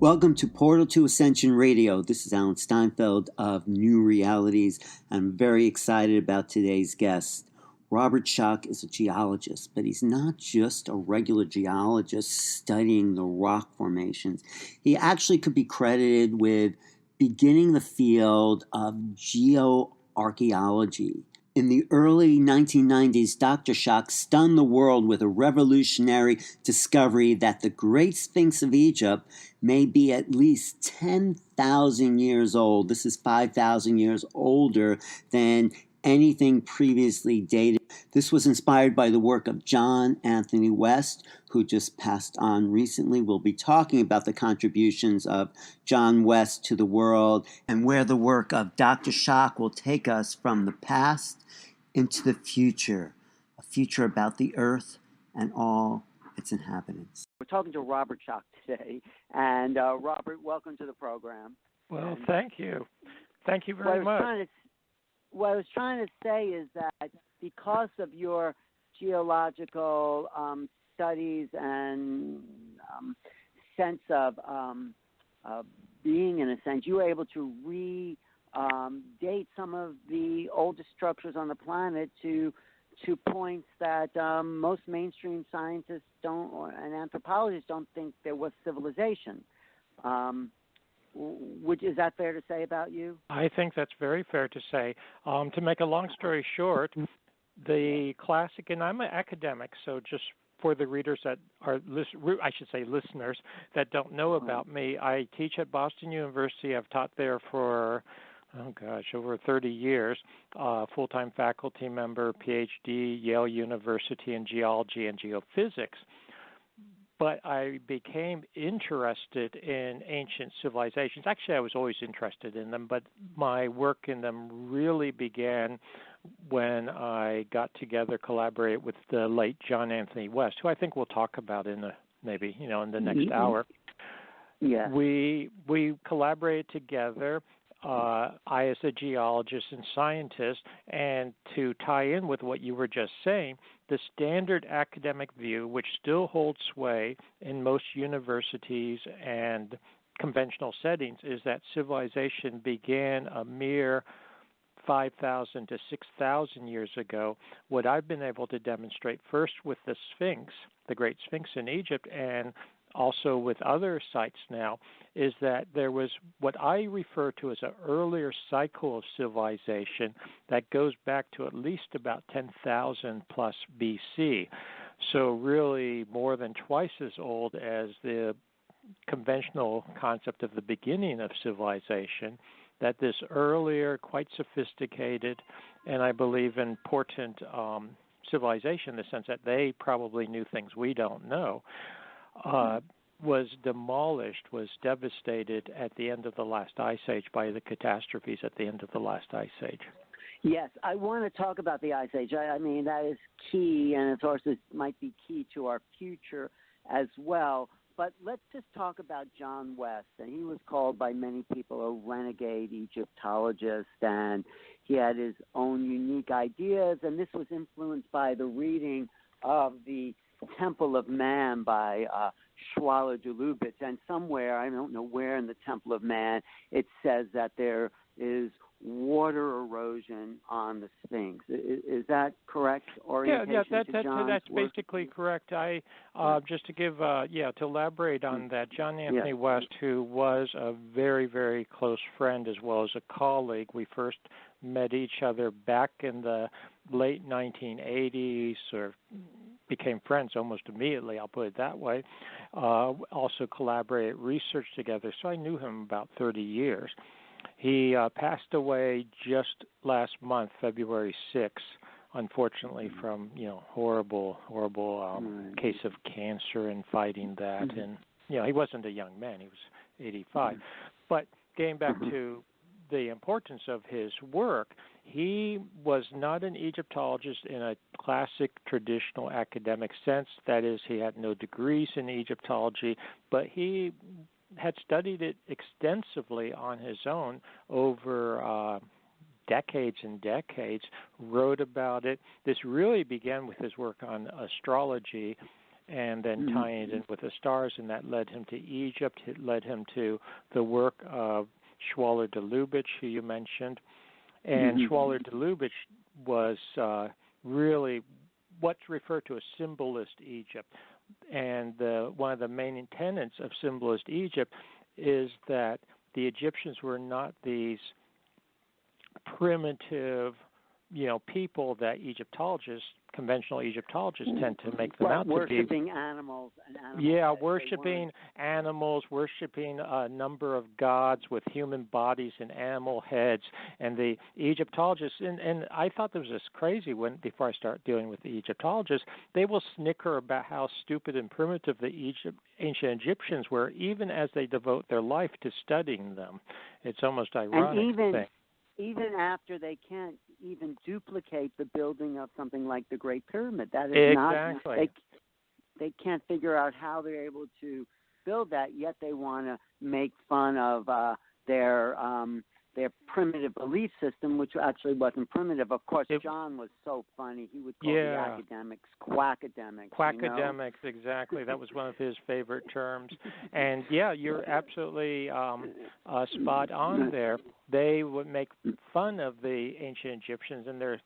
Welcome to Portal to Ascension Radio. This is Alan Steinfeld of New Realities. I'm very excited about today's guest. Robert Schoch is a geologist, but he's not just a regular geologist studying the rock formations. He actually could be credited with beginning the field of geoarchaeology. In the early 1990s, Dr. Schoch stunned the world with a revolutionary discovery that the Great Sphinx of Egypt may be at least 10,000 years old. This is 5,000 years older than anything previously dated. This was inspired by the work of John Anthony West, who just passed on recently. We'll be talking about the contributions of John West to the world and where the work of Dr. Schoch will take us from the past into the future, a future about the earth and all its inhabitants. We're talking to Robert Schoch today, and Robert, welcome to the program. Well, thank you. Thank you very much. What I was trying to say is that because of your geological studies and sense of being, in a sense, you were able to date some of the oldest structures on the planet to points that most mainstream scientists and anthropologists don't think there was civilization. Is that fair to say about you? I think that's very fair to say. To make a long story short, the classic, and I'm an academic, so just for the readers that are, listeners that don't know about me, I teach at Boston University. I've taught there for, over 30 years, full-time faculty member, PhD, Yale University in geology and geophysics. But I became interested in ancient civilizations. Actually, I was always interested in them, but my work in them really began when I got together, collaborated with the late John Anthony West, who I think we'll talk about in the next hour. Yeah. We collaborated together. I as a geologist and scientist, and to tie in with what you were just saying, the standard academic view, which still holds sway in most universities and conventional settings, is that civilization began a mere 5,000 to 6,000 years ago. What I've been able to demonstrate first with the Sphinx, the Great Sphinx in Egypt, and also with other sites now, is that there was what I refer to as an earlier cycle of civilization that goes back to at least about 10,000 plus BC. So really more than twice as old as the conventional concept of the beginning of civilization, that this earlier, quite sophisticated, and I believe important civilization, in the sense that they probably knew things we don't know, was demolished, was devastated at the end of the last ice age by the catastrophes at the end of the last ice age. Yes, I want to talk about the ice age. I mean, that is key, and of course it might be key to our future as well. But let's just talk about John West. And he was called by many people a renegade Egyptologist, and he had his own unique ideas, and this was influenced by the reading of the Temple of Man by Schwaller-Deloubet, and somewhere, I don't know where in the Temple of Man, it says that there is water erosion on the Sphinx. Is that correct? That's basically correct. I just to give to elaborate on that, John Anthony West, who was a very, very close friend as well as a colleague. We first met each other back in the late 1980s, or became friends almost immediately, I'll put it that way. Also collaborated research together, so I knew him about 30 years. He passed away just last month, February 6th, unfortunately, from horrible case of cancer and fighting that. And he wasn't a young man; he was 85. But getting back to the importance of his work, he was not an Egyptologist in a classic traditional academic sense. That is, he had no degrees in Egyptology, but he had studied it extensively on his own over decades and decades, wrote about it. This really began with his work on astrology, and then tying it in with the stars, and that led him to Egypt. It led him to the work of Schoch de Lubitsch, who you mentioned. And Schoch de Lubitsch was really what's referred to as symbolist Egypt. And one of the main tenets of symbolist Egypt is that the Egyptians were not these primitive, people that conventional Egyptologists tend to make them out to be. Worshipping animals. Worshipping animals, worshipping a number of gods with human bodies and animal heads. And the Egyptologists, and I thought this was crazy before I start dealing with the Egyptologists, they will snicker about how stupid and primitive the ancient Egyptians were, even as they devote their life to studying them. It's almost ironic. And even after they can't even duplicate the building of something like the Great Pyramid. That is exactly. not, they can't figure out how they're able to build that, yet they want to make fun of their primitive belief system, which actually wasn't primitive. Of course, John was so funny. He would call the academics quackademics. Quackademics, exactly. That was one of his favorite terms. And, you're absolutely spot on there. They would make fun of the ancient Egyptians and their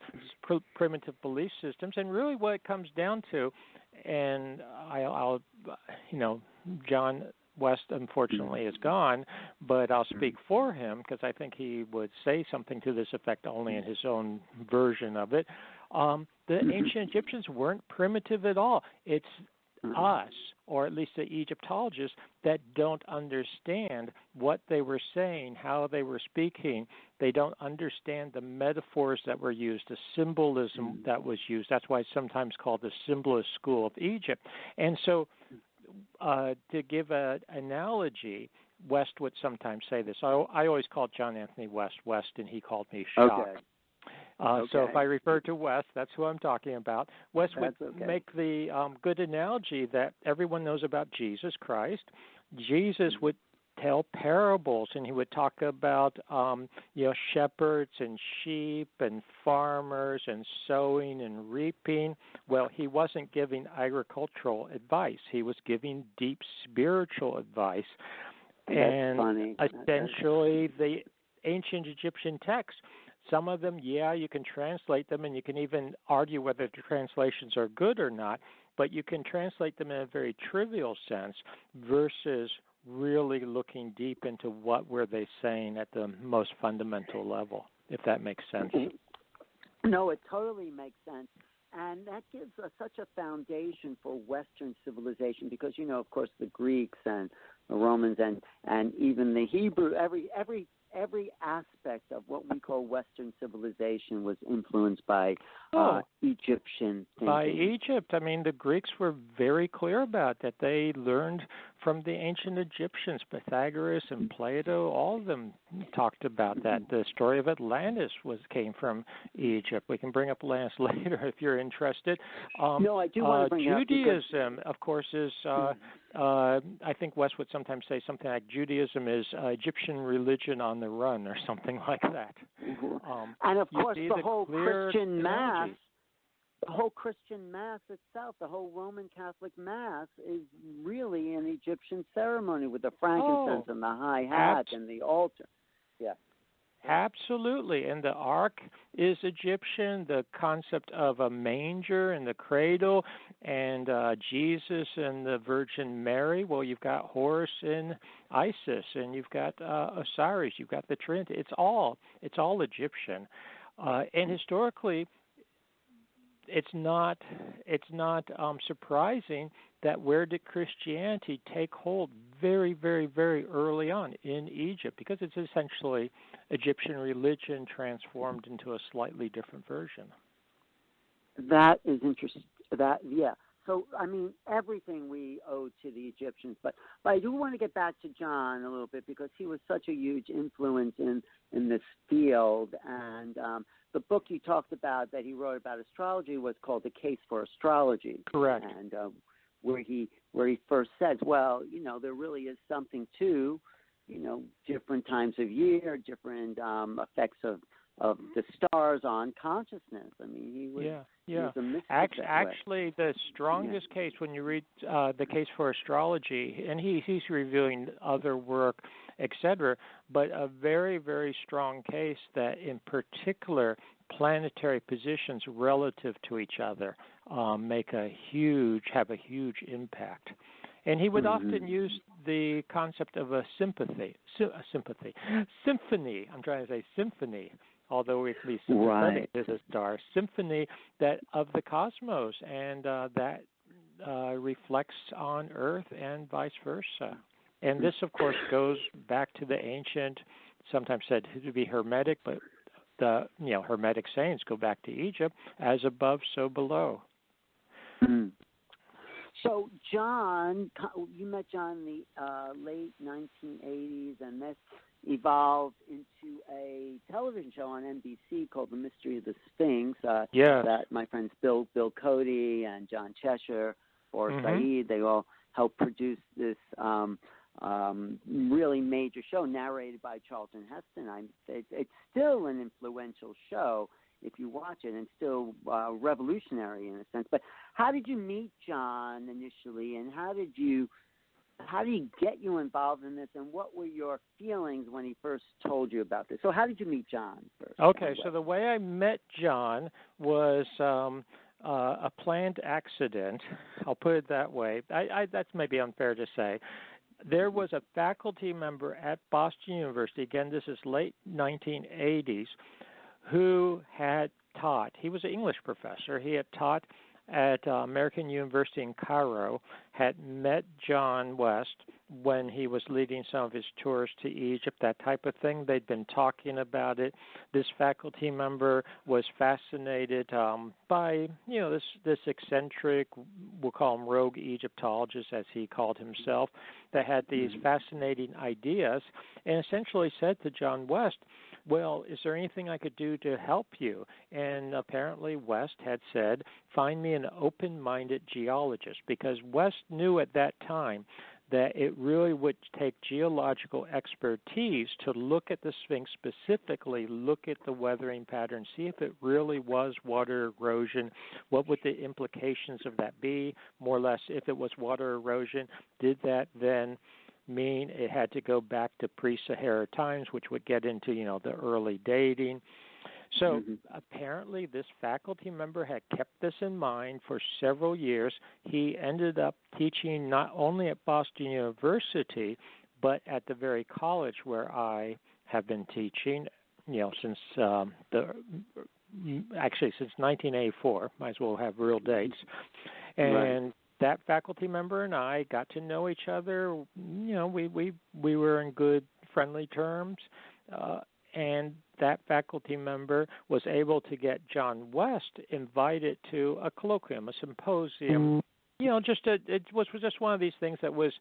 primitive belief systems. And really what it comes down to, and I'll John West, unfortunately, is gone, but I'll speak for him because I think he would say something to this effect only in his own version of it. The ancient Egyptians weren't primitive at all. It's us, or at least the Egyptologists, that don't understand what they were saying, how they were speaking. They don't understand the metaphors that were used, the symbolism that was used. That's why it's sometimes called the symbolist school of Egypt. And so to give an analogy, West would sometimes say this. I always called John Anthony West, and he called me Schoch. Okay. So if I refer to West, that's who I'm talking about. West would make the good analogy that everyone knows about Jesus Christ. Jesus would tell parables, and he would talk about shepherds and sheep and farmers and sowing and reaping. Well, he wasn't giving agricultural advice. He was giving deep spiritual advice. That's funny. Essentially, the ancient Egyptian texts, some of them, you can translate them, and you can even argue whether the translations are good or not, but you can translate them in a very trivial sense versus really looking deep into what were they saying at the most fundamental level, if that makes sense. No, it totally makes sense. And that gives us such a foundation for Western civilization because, of course, the Greeks and the Romans and even the Hebrew, every aspect of what we call Western civilization was influenced by Egyptian thinking. By Egypt. I mean, the Greeks were very clear about that. They learned from the ancient Egyptians. Pythagoras and Plato, all of them talked about that. The story of Atlantis came from Egypt. We can bring up Atlantis later if you're interested. No, I do want to bring Judaism, of course, is... I think West would sometimes say something like Judaism is Egyptian religion on the run or something like that. And of course, the whole Christian Mass, itself, the whole Roman Catholic Mass is really an Egyptian ceremony with the frankincense and the high hat and the altar. Yeah. Absolutely. And the ark is Egyptian, the concept of a manger and the cradle, and Jesus and the Virgin Mary. Well, you've got Horus and Isis, and you've got Osiris, you've got the Trinity. It's all Egyptian. And historically, it's not surprising that where did Christianity take hold very, very, very early on in Egypt, because it's essentially Egyptian religion transformed into a slightly different version. That is interesting. So, I mean, everything we owe to the Egyptians. But I do want to get back to John a little bit because he was such a huge influence in this field. And the book you talked about that he wrote about astrology was called The Case for Astrology. Correct. And where he first says, well, there really is something to, different times of year, different effects of the stars on consciousness. I mean, he was a mystic that way. Actually, the strongest case when you read the case for astrology, and he's reviewing other work, etc., but a very, very strong case that in particular planetary positions relative to each other have a huge impact. And he would often use the concept of a symphony. I'm trying to say symphony, although we can be sympathetic to the star. Symphony that of the cosmos, and that reflects on Earth and vice versa. And this, of course, goes back to the ancient, sometimes said to be Hermetic, but the Hermetic sayings go back to Egypt, as above, so below. So, John, you met John in the late 1980s, and this evolved into a television show on NBC called The Mystery of the Sphinx. That my friends Bill Cody and John Cheshire or Saeed, they all helped produce this really major show narrated by Charlton Heston. It's still an influential show if you watch it, and still revolutionary in a sense. But how did you meet John initially, and how did he get you involved in this, and what were your feelings when he first told you about this? So how did you meet John first? Okay, so the way I met John was a planned accident. I'll put it that way. That's maybe unfair to say. There was a faculty member at Boston University, again, this is late 1980s, who had taught, he was an English professor, he had taught at American University in Cairo, had met John West when he was leading some of his tours to Egypt, that type of thing. They'd been talking about it. This faculty member was fascinated by, this eccentric, we'll call him rogue Egyptologist, as he called himself, that had these fascinating ideas, and essentially said to John West, well, is there anything I could do to help you? And apparently West had said, find me an open-minded geologist, because West knew at that time that it really would take geological expertise to look at the Sphinx specifically, look at the weathering pattern, see if it really was water erosion, what would the implications of that be, more or less. If it was water erosion, did that then mean it had to go back to pre-Sahara times, which would get into, the early dating. So apparently this faculty member had kept this in mind for several years. He ended up teaching not only at Boston University, but at the very college where I have been teaching, since since 1984. Might as well have real dates. And that faculty member and I got to know each other. We were in good, friendly terms, and that faculty member was able to get John West invited to a colloquium, a symposium. It was just one of these things that was,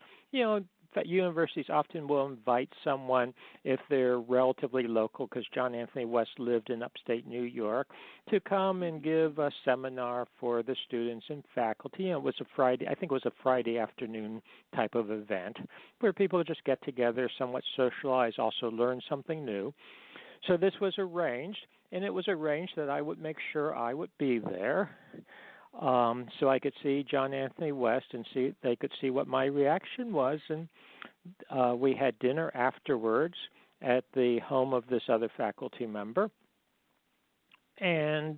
that universities often will invite someone if they're relatively local, because John Anthony West lived in upstate New York, to come and give a seminar for the students and faculty. It was a Friday, I think it was a Friday afternoon type of event where people just get together, somewhat socialize, also learn something new. So this was arranged, and it was arranged that I would make sure I would be there. So I could see John Anthony West and they could see what my reaction was. And we had dinner afterwards at the home of this other faculty member. And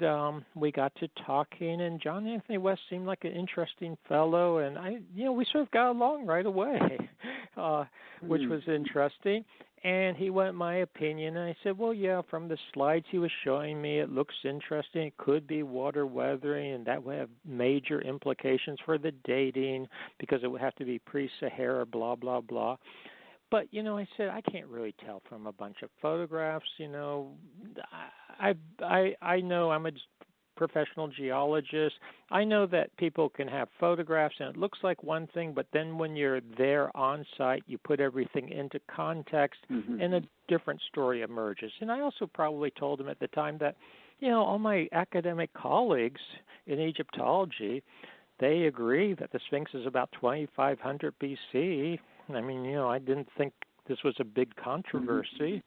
we got to talking, and John Anthony West seemed like an interesting fellow, and we sort of got along right away, which was interesting. And he wanted my opinion, and I said, well, yeah, from the slides he was showing me, it looks interesting. It could be water weathering, and that would have major implications for the dating, because it would have to be pre-Sahara, blah, blah, blah. But, I said, I can't really tell from a bunch of photographs. I know I'm a professional geologist. I know that people can have photographs and it looks like one thing, but then when you're there on site, you put everything into context and a different story emerges. And I also probably told him at the time that, all my academic colleagues in Egyptology, they agree that the Sphinx is about 2500 BC. I mean, I didn't think this was a big controversy.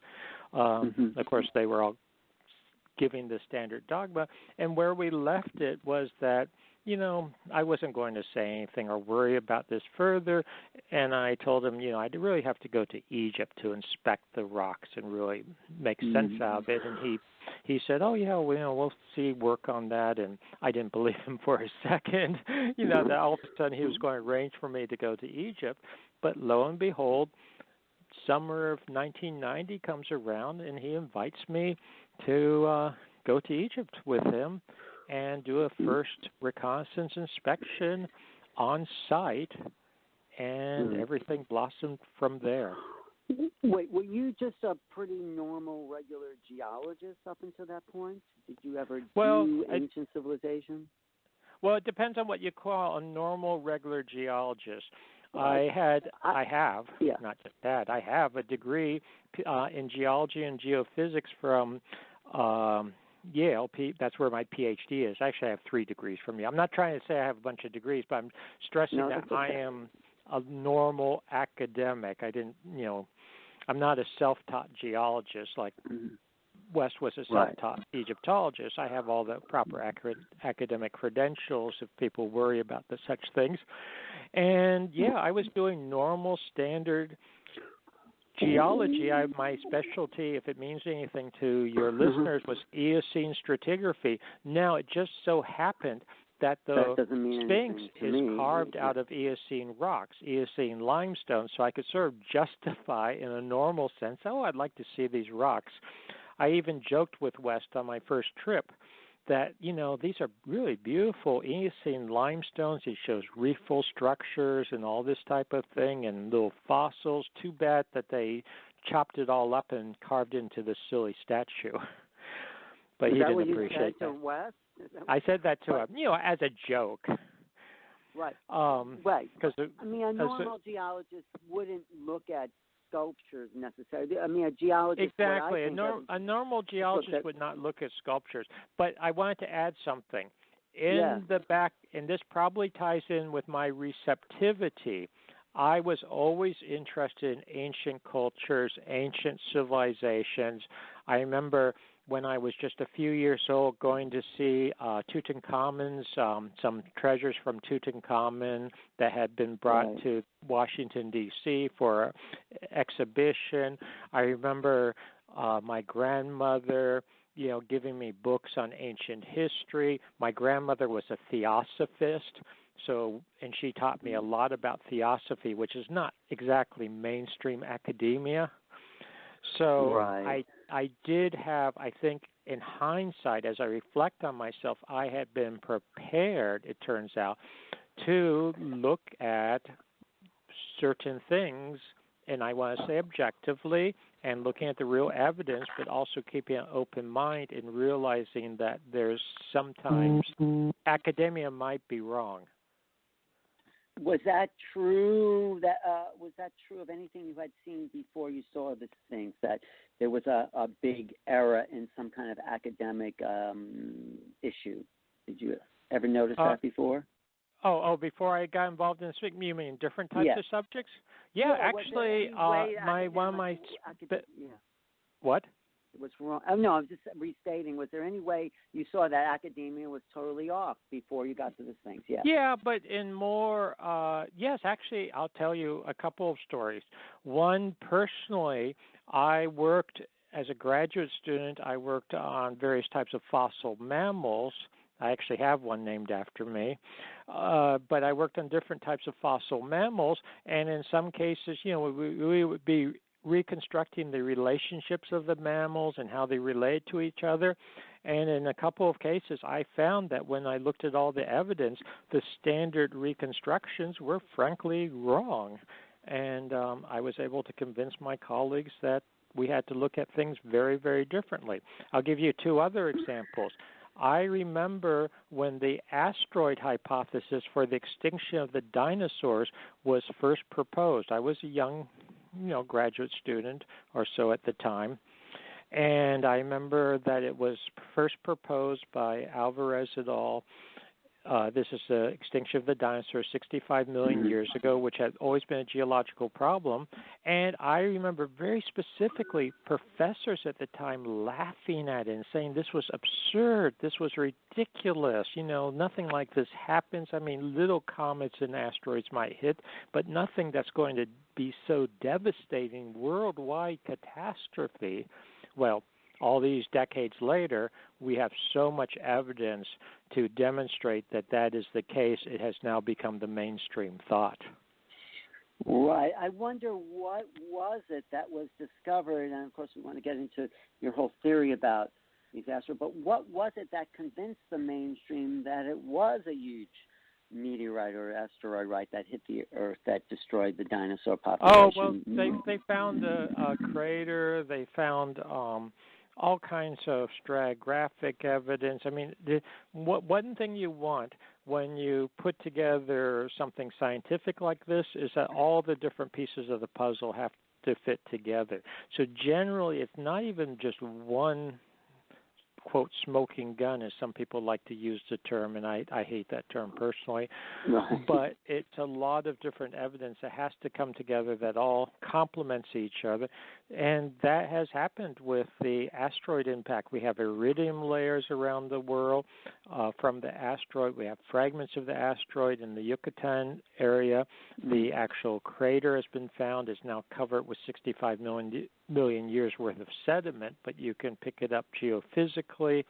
Of course, they were all giving the standard dogma. And where we left it was that, I wasn't going to say anything or worry about this further. And I told him, I'd really have to go to Egypt to inspect the rocks and really make sense out of it. And he said, oh, yeah, we'll see, work on that. And I didn't believe him for a second, that all of a sudden he was going to arrange for me to go to Egypt. But lo and behold, summer of 1990 comes around, and he invites me to go to Egypt with him and do a first reconnaissance inspection on site, and everything blossomed from there. Wait, were you just a pretty normal, regular geologist up until that point? Did you ever do ancient civilization? Well, it depends on what you call a normal, regular geologist. I have a degree in geology and geophysics from Yale. That's where my PhD is. Actually, I have 3 degrees from Yale. I'm not trying to say I have a bunch of degrees, but I'm stressing that okay. I am a normal academic. I'm not a self-taught geologist like West was a self-taught Egyptologist. I have all the proper academic credentials if people worry about such things. And, I was doing normal, standard geology. My specialty, if it means anything to your listeners, was Eocene stratigraphy. Now, it just so happened that the Sphinx is carved out of Eocene rocks, Eocene limestone, so I could sort of justify in a normal sense, I'd like to see these rocks. I even joked with West on my first trip that, these are really beautiful Eocene limestones. It shows reefal structures and all this type of thing and little fossils. Too bad that they chopped it all up and carved into this silly statue. But he didn't appreciate that. West? I said that to him, as a joke. Right. Right. A normal geologist wouldn't look at sculptures necessarily. A geologist. Exactly. A normal geologist would not look at sculptures. But I wanted to add something. In the back, and this probably ties in with my receptivity, I was always interested in ancient cultures, ancient civilizations. I remember when I was just a few years old going to see Tutankhamun's, some treasures from Tutankhamun that had been brought to Washington, D.C. for exhibition. I remember my grandmother, giving me books on ancient history. My grandmother was a theosophist. And she taught me a lot about theosophy, which is not exactly mainstream academia. So I did have, I think, in hindsight, as I reflect on myself, I had been prepared, it turns out, to look at certain things, and I want to say objectively, and looking at the real evidence, but also keeping an open mind and realizing that there's sometimes academia might be wrong. Was that true? Was that true of anything you had seen before you saw the Sphinx? That there was a big error in some kind of academic issue? Did you ever notice that before? Before I got involved in the Sphinx, you mean different types of subjects? Yeah, actually, What? It was wrong. Oh, no, I was just restating. Was there any way you saw that academia was totally off before you got to the Sphinx? Yeah. Yeah, but in more, yes, actually, I'll tell you a couple of stories. One, personally, I worked as a graduate student. I worked on various types of fossil mammals. I actually have one named after me. But I worked on different types of fossil mammals, and in some cases, we would be reconstructing the relationships of the mammals and how they relate to each other. And in a couple of cases, I found that when I looked at all the evidence, the standard reconstructions were frankly wrong. And I was able to convince my colleagues that we had to look at things very, very differently. I'll give you 2 other examples. I remember when the asteroid hypothesis for the extinction of the dinosaurs was first proposed. I was a young graduate student or so at the time. And I remember that it was first proposed by Alvarez et al. This is the extinction of the dinosaurs 65 million years ago, which had always been a geological problem. And I remember very specifically professors at the time laughing at it and saying this was absurd, this was ridiculous, nothing like this happens. I mean, little comets and asteroids might hit, but nothing that's going to be so devastating, worldwide catastrophe. Well, all these decades later, we have so much evidence to demonstrate that that is the case. It has now become the mainstream thought. Right. I wonder what was it that was discovered, and of course we want to get into your whole theory about these asteroids, but what was it that convinced the mainstream that it was a huge meteorite or asteroid, right, that hit the Earth, that destroyed the dinosaur population? Oh, well, they found a crater. They found all kinds of stratigraphic evidence. I mean, one thing you want when you put together something scientific like this is that all the different pieces of the puzzle have to fit together. So generally, it's not even just one, quote, smoking gun, as some people like to use the term, and I hate that term personally, but it's a lot of different evidence that has to come together that all complements each other, and that has happened with the asteroid impact. We have iridium layers around the world from the asteroid. We have fragments of the asteroid in the Yucatan area. The actual crater has been found, is now covered with 65 million years worth of sediment, but you can pick it up geophysically.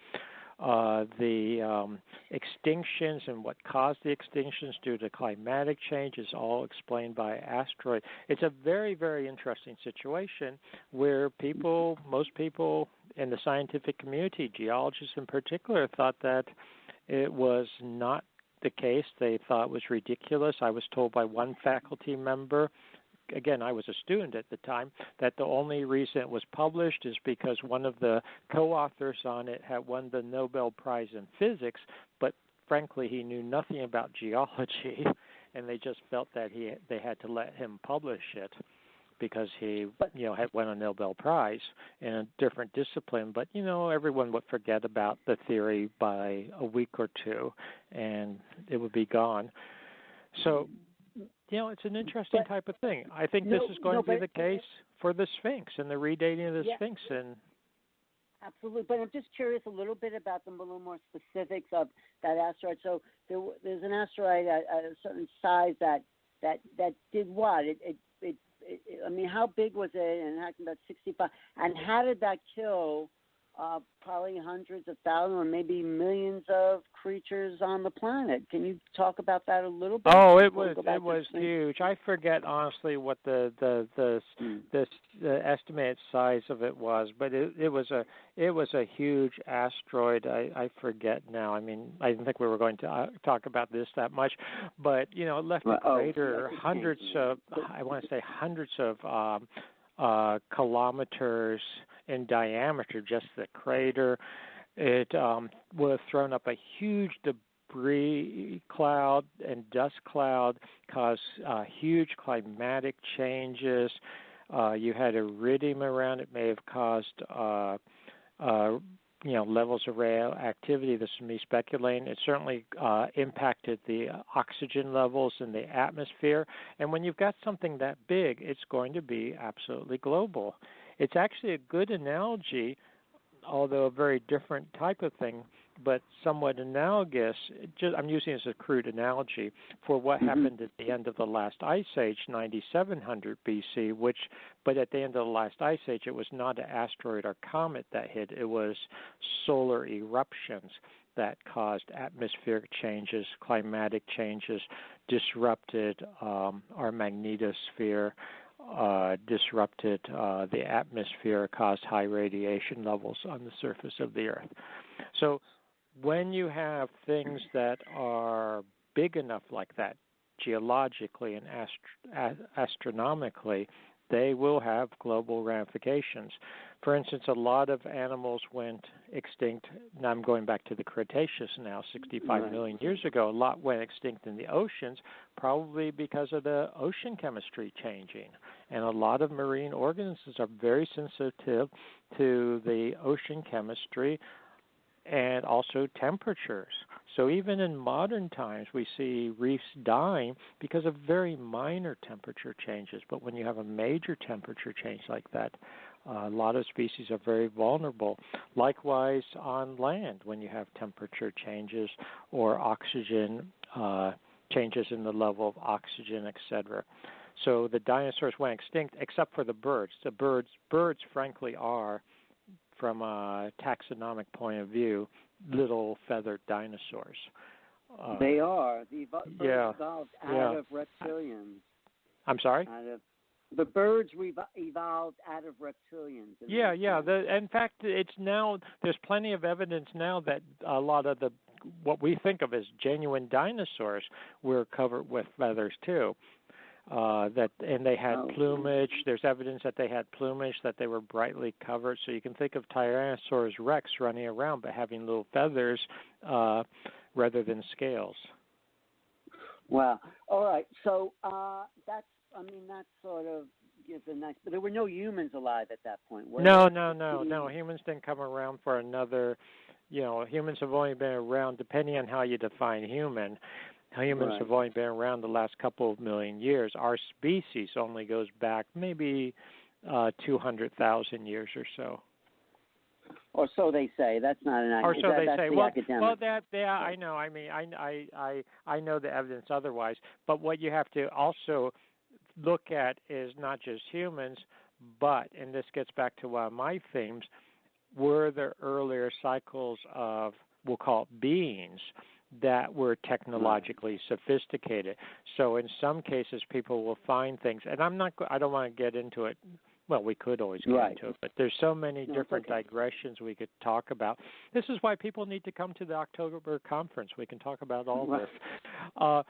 The extinctions and what caused the extinctions due to climatic change is all explained by asteroid. It's a very, very interesting situation where most people in the scientific community, geologists in particular, thought that it was not the case. They thought it was ridiculous. I was told by one faculty member, again, I was a student at the time, that the only reason it was published is because one of the co-authors on it had won the Nobel Prize in Physics, but frankly, he knew nothing about geology, and they just felt that they had to let him publish it because he had won a Nobel Prize in a different discipline. But, everyone would forget about the theory by a week or two, and it would be gone. So, it's an interesting type of thing. I think this is going to be the case for the Sphinx and the redating of the Sphinx. And absolutely. But I'm just curious a little bit about a little more specifics of that asteroid. So there's an asteroid at a certain size that did what? I mean, how big was it? And it about 65. And how did that kill probably hundreds of thousands or maybe millions of creatures on the planet? Can you talk about that a little bit? Oh, it was huge. I forget honestly what the estimated size of it was, but it was a huge asteroid. I forget now. I mean, I didn't think we were going to talk about this that much, but it left a crater hundreds of kilometers in diameter, just the crater. It would have thrown up a huge debris cloud and dust cloud, caused huge climatic changes. You had iridium around it, may have caused levels of radioactivity. This is me speculating. It certainly impacted the oxygen levels in the atmosphere. And when you've got something that big, it's going to be absolutely global. It's actually a good analogy, although a very different type of thing, but somewhat analogous. I'm using it as a crude analogy for what happened at the end of the last ice age, 9700 BC, but at the end of the last ice age, it was not an asteroid or comet that hit. It was solar eruptions that caused atmospheric changes, climatic changes, disrupted our magnetosphere, disrupted the atmosphere, caused high radiation levels on the surface of the Earth. So when you have things that are big enough like that, geologically and astronomically, they will have global ramifications. For instance, a lot of animals went extinct. Now I'm going back to the Cretaceous now, 65 million years ago. A lot went extinct in the oceans, probably because of the ocean chemistry changing. And a lot of marine organisms are very sensitive to the ocean chemistry and also temperatures. So even in modern times, we see reefs dying because of very minor temperature changes. But when you have a major temperature change like that, a lot of species are very vulnerable. Likewise on land, when you have temperature changes or oxygen changes in the level of oxygen, etc. So the dinosaurs went extinct except for the birds. The birds frankly are, from a taxonomic point of view, little feathered dinosaurs. They are. The birds evolved out of reptilians. I'm sorry? The birds evolved out of reptilians. In fact, it's now, there's plenty of evidence now that a lot of what we think of as genuine dinosaurs were covered with feathers too. And they had plumage. There's evidence that they had plumage, that they were brightly covered. So you can think of Tyrannosaurus rex running around but having little feathers rather than scales. Wow. All right. So that sort of gives a nice. But there were no humans alive at that point, were there? No. Humans didn't come around for another. Humans have only been around, depending on how you define human. Humans have only been around the last couple of million years. Our species only goes back maybe 200,000 years or so. Or so they say. That's not an. Or so they say. Well, academic. I know. I mean, I know the evidence otherwise. But what you have to also look at is not just humans, but, and this gets back to one of my themes, were there earlier cycles of, we'll call it beings, that were technologically sophisticated. So in some cases, people will find things, and I don't want to get into it. Well, we could always get into it, but there's so many different digressions we could talk about. This is why people need to come to the October conference. We can talk about all this. And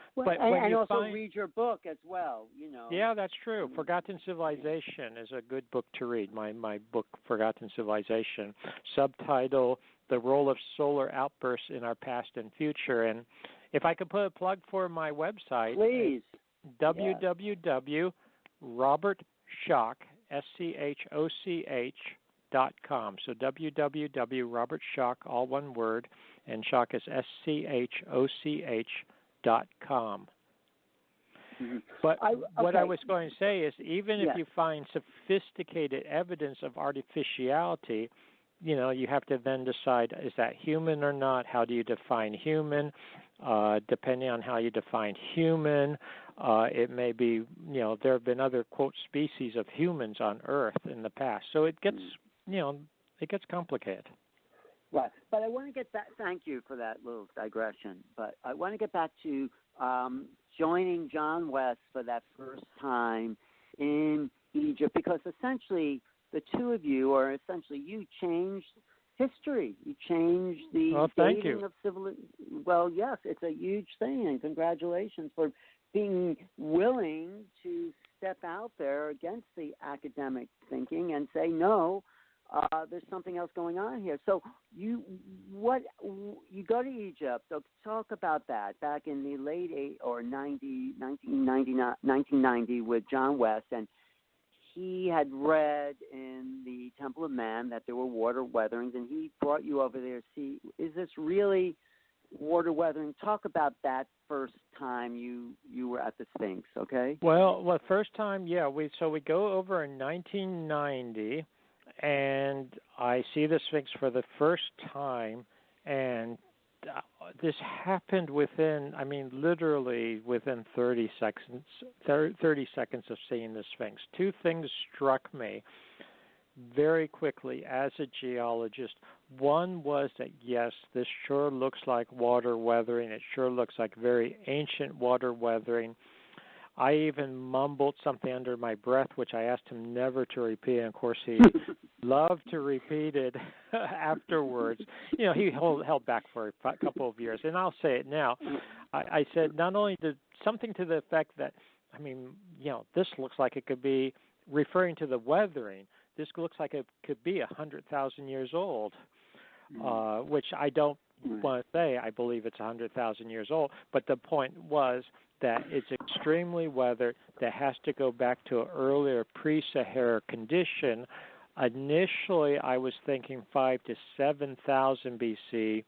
also read your book as well, Yeah, that's true. Forgotten Civilization is a good book to read. My book, Forgotten Civilization, subtitle, The Role of Solar Outbursts in Our Past and Future. And if I could put a plug for my website, please. www.robertschoch, SCHOCH.com. So www.robertschoch, all one word, and Schoch is SCHOCH.com. Mm-hmm. But what I was going to say is, even if you find sophisticated evidence of artificiality, you have to then decide, is that human or not? How do you define human? Depending on how you define human, it may be, there have been other, quote, species of humans on Earth in the past. So it gets, it gets complicated. Right. But I want to get back, thank you for that little digression, but I want to get back to joining John West for that first time in Egypt, because essentially the two of you, or essentially you, changed history. You changed the dating of civilization. Well, yes, it's a huge thing, and congratulations for being willing to step out there against the academic thinking and say, no, there's something else going on here. So you go to Egypt. So talk about that back in the late 1990 with John West, and he had read in the Temple of Man that there were water weatherings, and he brought you over there to see, is this really water weathering? Talk about that first time you were at the Sphinx, okay? Well, first time, we go over in 1990, and I see the Sphinx for the first time, and this happened literally within 30 seconds of seeing the Sphinx. Two things struck me very quickly as a geologist. One was that, yes, this sure looks like water weathering. It sure looks like very ancient water weathering. I even mumbled something under my breath, which I asked him never to repeat. And, of course, he loved to repeat it afterwards. He held back for a couple of years. And I'll say it now. I said not only something to the effect that, this looks like it could be, referring to the weathering, this looks like it could be 100,000 years old, which I don't want to say. I believe it's 100,000 years old. But the point was that it's extremely weathered, that has to go back to an earlier pre-Sahara condition. Initially, I was thinking 5,000 to 7,000 BC,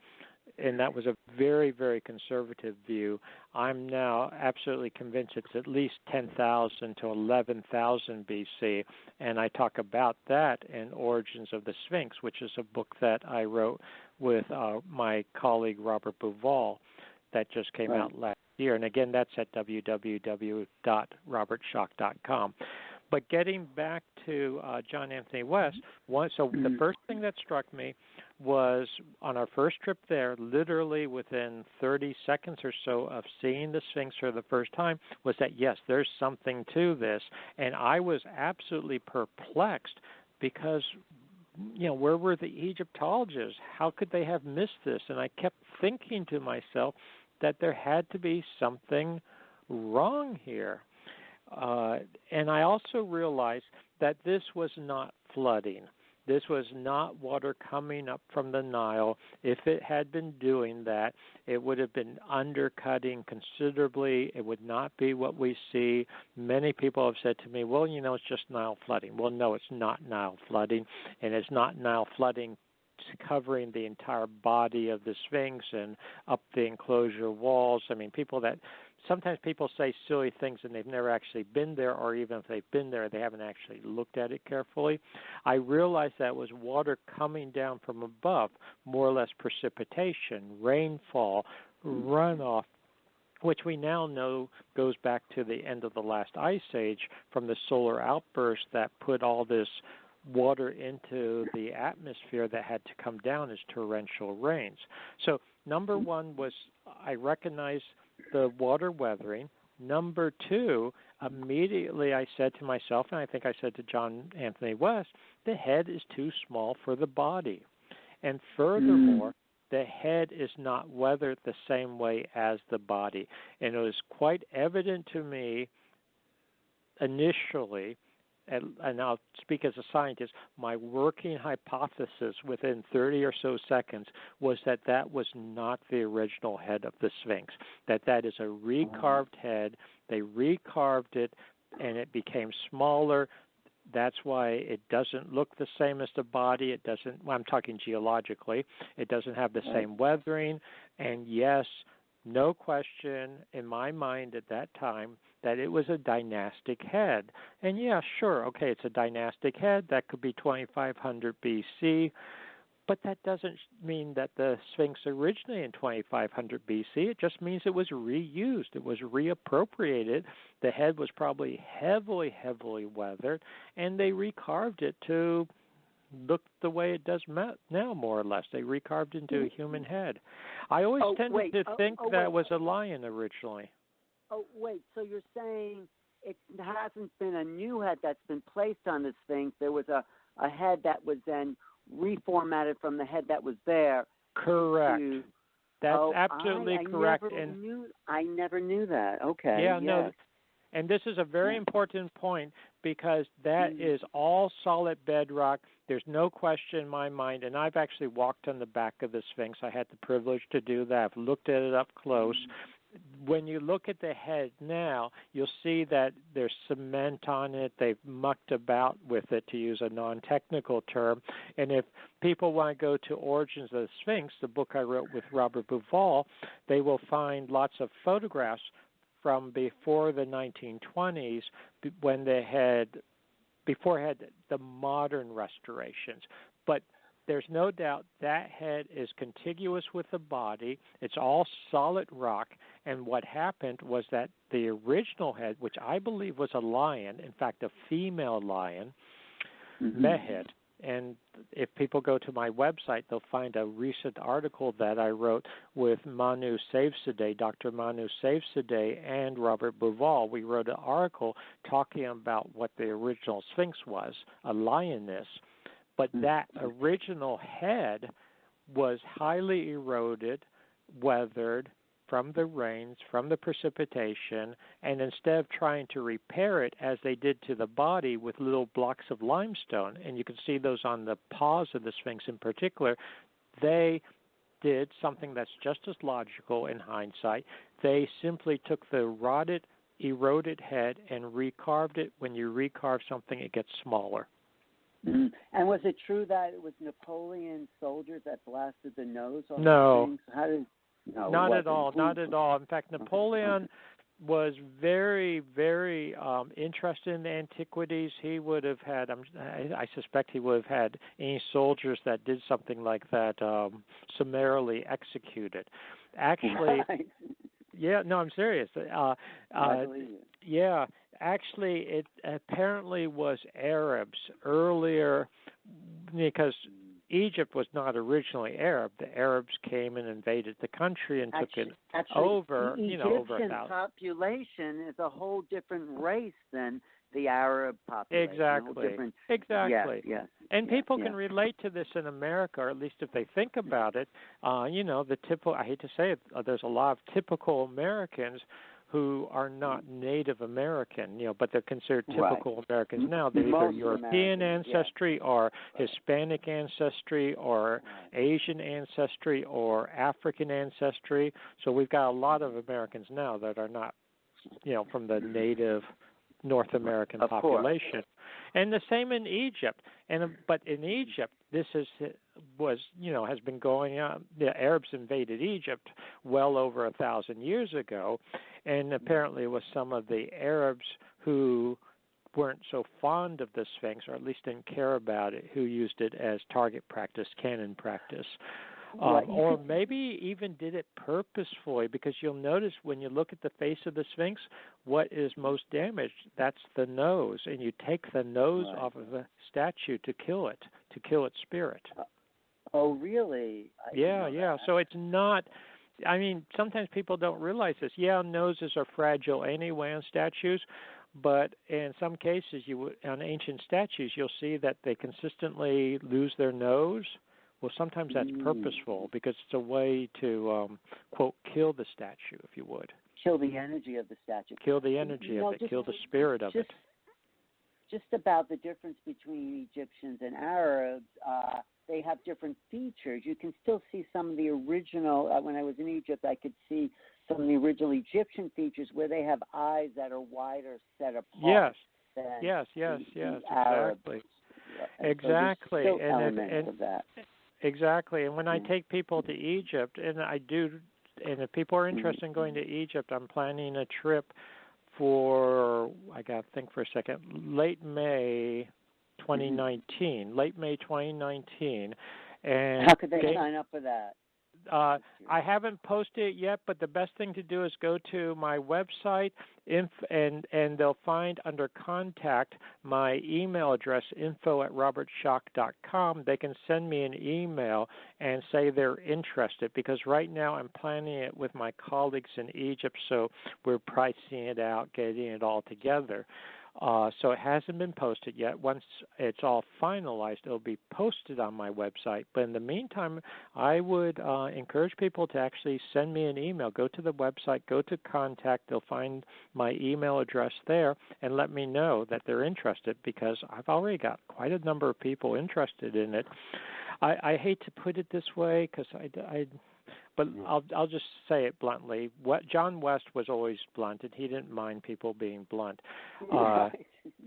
and that was a very, very conservative view. I'm now absolutely convinced it's at least 10,000 to 11,000 BC, and I talk about that in Origins of the Sphinx, which is a book that I wrote with my colleague Robert Bouval that just came out last year. And again, that's at www.robertschoch.com. But getting back to John Anthony West, the first thing that struck me was on our first trip there, literally within 30 seconds or so of seeing the Sphinx for the first time, was that, yes, there's something to this. And I was absolutely perplexed because, where were the Egyptologists? How could they have missed this? And I kept thinking to myself that there had to be something wrong here. And I also realized that this was not flooding. This was not water coming up from the Nile. If it had been doing that, it would have been undercutting considerably. It would not be what we see. Many people have said to me, well, it's just Nile flooding. Well, no, it's not Nile flooding, and it's not Nile flooding covering the entire body of the Sphinx and up the enclosure walls. I mean, sometimes people say silly things and they've never actually been there, or even if they've been there, they haven't actually looked at it carefully. I realized that was water coming down from above, more or less precipitation, rainfall, runoff, which we now know goes back to the end of the last ice age from the solar outburst that put all this water into the atmosphere that had to come down as torrential rains. So number one was I recognized the water weathering. Number two, immediately I said to myself, and I think I said to John Anthony West, the head is too small for the body. And furthermore, the head is not weathered the same way as the body. And it was quite evident to me initially, and I'll speak as a scientist, my working hypothesis within 30 or so seconds was that was not the original head of the Sphinx, that is a recarved head. They recarved it, and it became smaller. That's why it doesn't look the same as the body. It doesn't, I'm talking geologically, it doesn't have the same weathering. And yes, no question in my mind at that time that it was a dynastic head. And yeah, sure, okay, it's a dynastic head. That could be 2500 BC. But that doesn't mean that the Sphinx originated in 2500 BC. It just means it was reused. It was reappropriated. The head was probably heavily, heavily weathered, and they recarved it to look the way it does now, more or less. They recarved into a human head. I always tended to think that was a lion originally. Oh, wait, so you're saying it hasn't been a new head that's been placed on the Sphinx. There was a head that was then reformatted from the head that was there. Correct. That's absolutely correct. I never knew that. Okay. Yeah, no. And this is a very important point because that is all solid bedrock. There's no question in my mind, and I've actually walked on the back of the Sphinx. I had the privilege to do that. I've looked at it up close. When you look at the head now, you'll see that there's cement on it. They've mucked about with it, to use a non-technical term. And if people want to go to Origins of the Sphinx, the book I wrote with Robert Bouval, they will find lots of photographs from before the 1920s when before it had the modern restorations. But there's no doubt that head is contiguous with the body. It's all solid rock. And what happened was that the original head, which I believe was a lion, in fact, a female lion, Mehed. And if people go to my website, they'll find a recent article that I wrote with Manu Savesade, Dr. Manu Savesade, and Robert Bouval. We wrote an article talking about what the original Sphinx was, a lioness. But that original head was highly eroded, weathered from the rains, from the precipitation, and instead of trying to repair it as they did to the body with little blocks of limestone, and you can see those on the paws of the Sphinx in particular, they did something that's just as logical in hindsight. They simply took the rotted, eroded head and recarved it. When you recarve something, it gets smaller. And was it true that it was Napoleon's soldiers that blasted the nose off No. the things? How did? No, Not at all. Not at all. In fact, Napoleon was very, very interested in the antiquities. He would have had, I suspect he would have had any soldiers that did something like that summarily executed. Actually, right. yeah, no, I'm serious. I believe you. Yeah, actually, it apparently was Arabs earlier, because Egypt was not originally Arab. The Arabs came and invaded the country and took it over, the over 1,000. Egyptian population is a whole different race than the Arab population. Exactly. Exactly. Yes. And people can relate to this in America, or at least if they think about it. The typical, I hate to say it, there's a lot of typical Americans who are not Native American, but they're considered typical Americans now. They're either European ancestry or Hispanic ancestry or Asian ancestry or African ancestry. So we've got a lot of Americans now that are not, from the Native North American population. And the same in Egypt. But in Egypt, this has been going on. The Arabs invaded Egypt well over 1,000 years ago, and apparently it was some of the Arabs who weren't so fond of the Sphinx, or at least didn't care about it, who used it as target practice, cannon practice. Or maybe even did it purposefully, because you'll notice when you look at the face of the Sphinx, what is most damaged? That's the nose, and you take the nose off of a statue to kill it, to kill its spirit. Oh, really? Yeah. So it's not. I mean, sometimes people don't realize this. Yeah, noses are fragile anyway on statues, but in some cases, on ancient statues, you'll see that they consistently lose their nose. Well, sometimes that's purposeful, because it's a way to, quote, kill the statue, if you would. Kill the energy of the statue. Kill the energy of it, kill the spirit of it. Just about the difference between Egyptians and Arabs, they have different features. You can still see some of the original, when I was in Egypt, I could see some of the original Egyptian features where they have eyes that are wider, set apart. Yes, Arabs. Exactly. So elements of that. Exactly. And when I take people to Egypt, and if people are interested in going to Egypt, I'm planning a trip for, I got to think for a second, late May 2019. And how could they sign up for that? I haven't posted it yet, but the best thing to do is go to my website, and they'll find under contact my email address, info@robertschoch.com. They can send me an email and say they're interested, because right now I'm planning it with my colleagues in Egypt, so we're pricing it out, getting it all together. So it hasn't been posted yet. Once it's all finalized, it'll be posted on my website. But in the meantime, I would encourage people to actually send me an email. Go to the website, go to contact. They'll find my email address there, and let me know that they're interested, because I've already got quite a number of people interested in it. I hate to put it this way, because but I'll just say it bluntly. John West was always blunt, and he didn't mind people being blunt.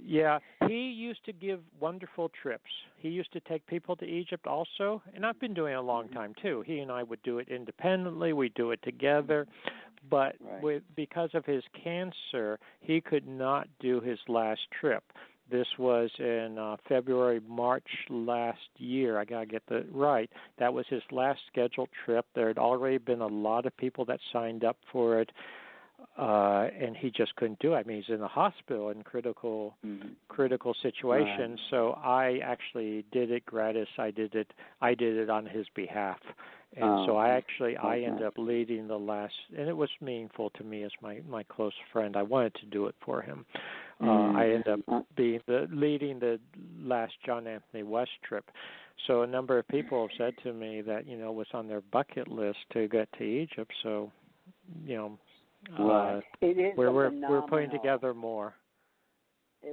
Yeah, he used to give wonderful trips. He used to take people to Egypt also, and I've been doing it a long time too. He and I would do it independently. We'd do it together. But because of his cancer, he could not do his last trip. This was in February, March last year. I got to get that right. That was his last scheduled trip. There had already been a lot of people that signed up for it, and he just couldn't do it. I mean, he's in the hospital in critical situations. So I actually did it gratis. I did it on his behalf. And so I ended up leading the last, and it was meaningful to me as my close friend. I wanted to do it for him. I ended up leading the last John Anthony West trip. So a number of people have said to me that, it was on their bucket list to get to Egypt. So, we're putting together more.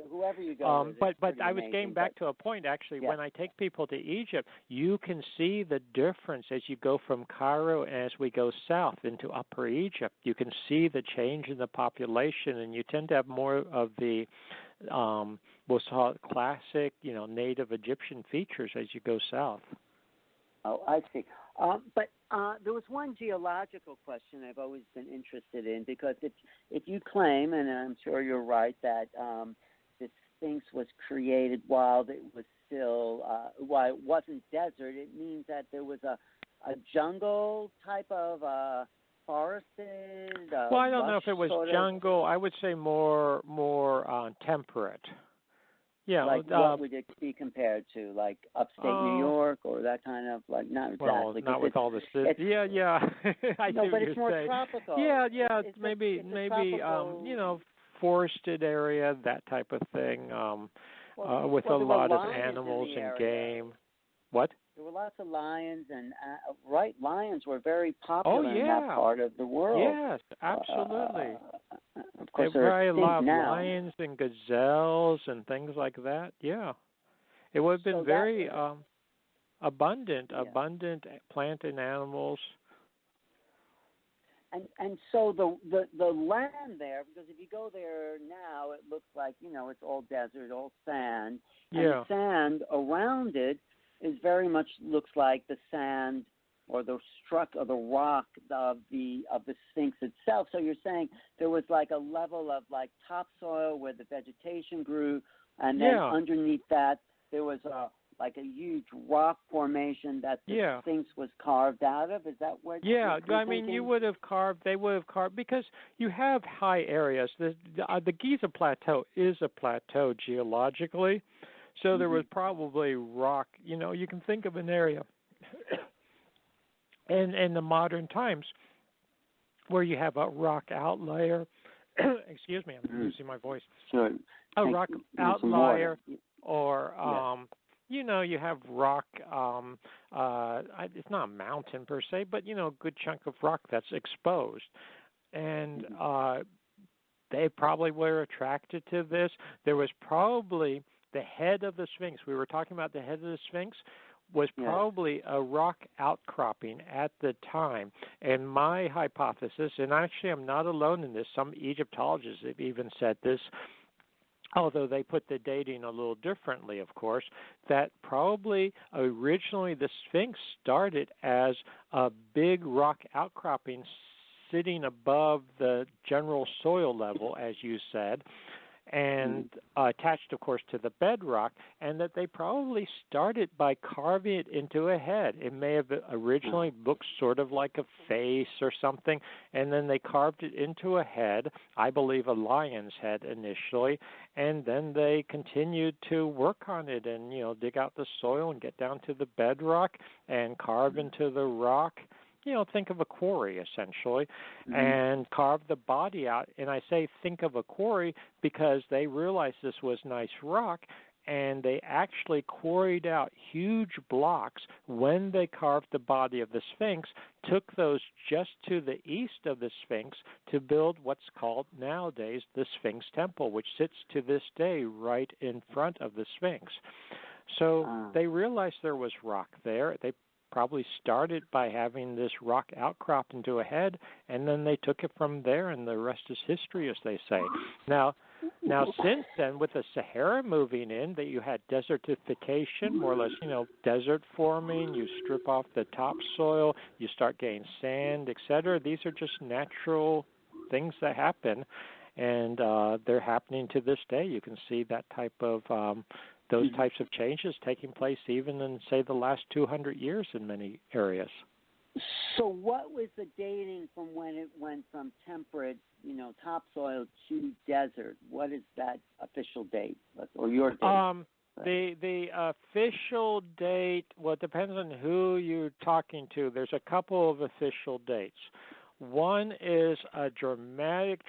Whoever you go with, but I was getting back to a point, actually. When I take people to Egypt, you can see the difference as you go from Cairo and as we go south into Upper Egypt. You can see the change in the population, and you tend to have more of the most classic, native Egyptian features as you go south. Oh, I see. But there was one geological question I've always been interested in, because if you claim, and I'm sure you're right, that the Sphinx was created while it was still, while it wasn't desert, it means that there was a jungle type of forested. Well, I don't know if it was jungle. I would say more temperate. Yeah. Like what would it be compared to? Like upstate New York, or that kind of, like, not exactly. Well, not with all the yeah. I no, see but what it's you're more saying. tropical. Yeah. It's maybe tropical... forested area, that type of thing. With a lot of animals and game. What? There were lots of lions, and lions were very popular in that yeah. part of the world. Yes, absolutely. Of course, there are a lot of now. lions and gazelles and things like that. Yeah, it would have been very abundant plant and animals. And so the land there, because if you go there now, it looks like, it's all desert, all sand, and the sand around it is very much looks like the sand or the rock of the Sphinx itself. So you're saying there was like a level of like topsoil where the vegetation grew, and then underneath that there was a huge rock formation that the Sphinx was carved out of. Is that what? Yeah, I mean, thinking? they would have carved, because you have high areas. The Giza Plateau is a plateau geologically, so there was probably rock. You can think of an area in the modern times where you have a rock outlier. Excuse me, I'm losing my voice. Sure. A rock outlier, or you have rock. It's not a mountain per se, but a good chunk of rock that's exposed, and they probably were attracted to this. There was probably the head of the Sphinx. We were talking about the head of the Sphinx was probably a rock outcropping at the time. And my hypothesis, and actually I'm not alone in this, some Egyptologists have even said this, although they put the dating a little differently, of course, that probably originally the Sphinx started as a big rock outcropping sitting above the general soil level, as you said, and attached, of course, to the bedrock, and that they probably started by carving it into a head. It may have originally looked sort of like a face or something, and then they carved it into a head, I believe a lion's head initially, and then they continued to work on it and, dig out the soil and get down to the bedrock and carve into the rock. Think of a quarry, essentially, and carve the body out. And I say think of a quarry because they realized this was nice rock, and they actually quarried out huge blocks when they carved the body of the Sphinx, took those just to the east of the Sphinx to build what's called nowadays the Sphinx Temple, which sits to this day right in front of the Sphinx. So they realized there was rock there. They probably started by having this rock outcrop into a head, and then they took it from there, and the rest is history, as they say. Now since then, with the Sahara moving in, that you had desertification, more or less, desert forming, you strip off the topsoil, you start getting sand, etc. These are just natural things that happen, and they're happening to this day. You can see that type of those types of changes taking place even in, say, the last 200 years in many areas. So what was the dating from when it went from temperate, topsoil to desert? What is that official date, or your date? The official date, well, it depends on who you're talking to. There's a couple of official dates. One is a dramatic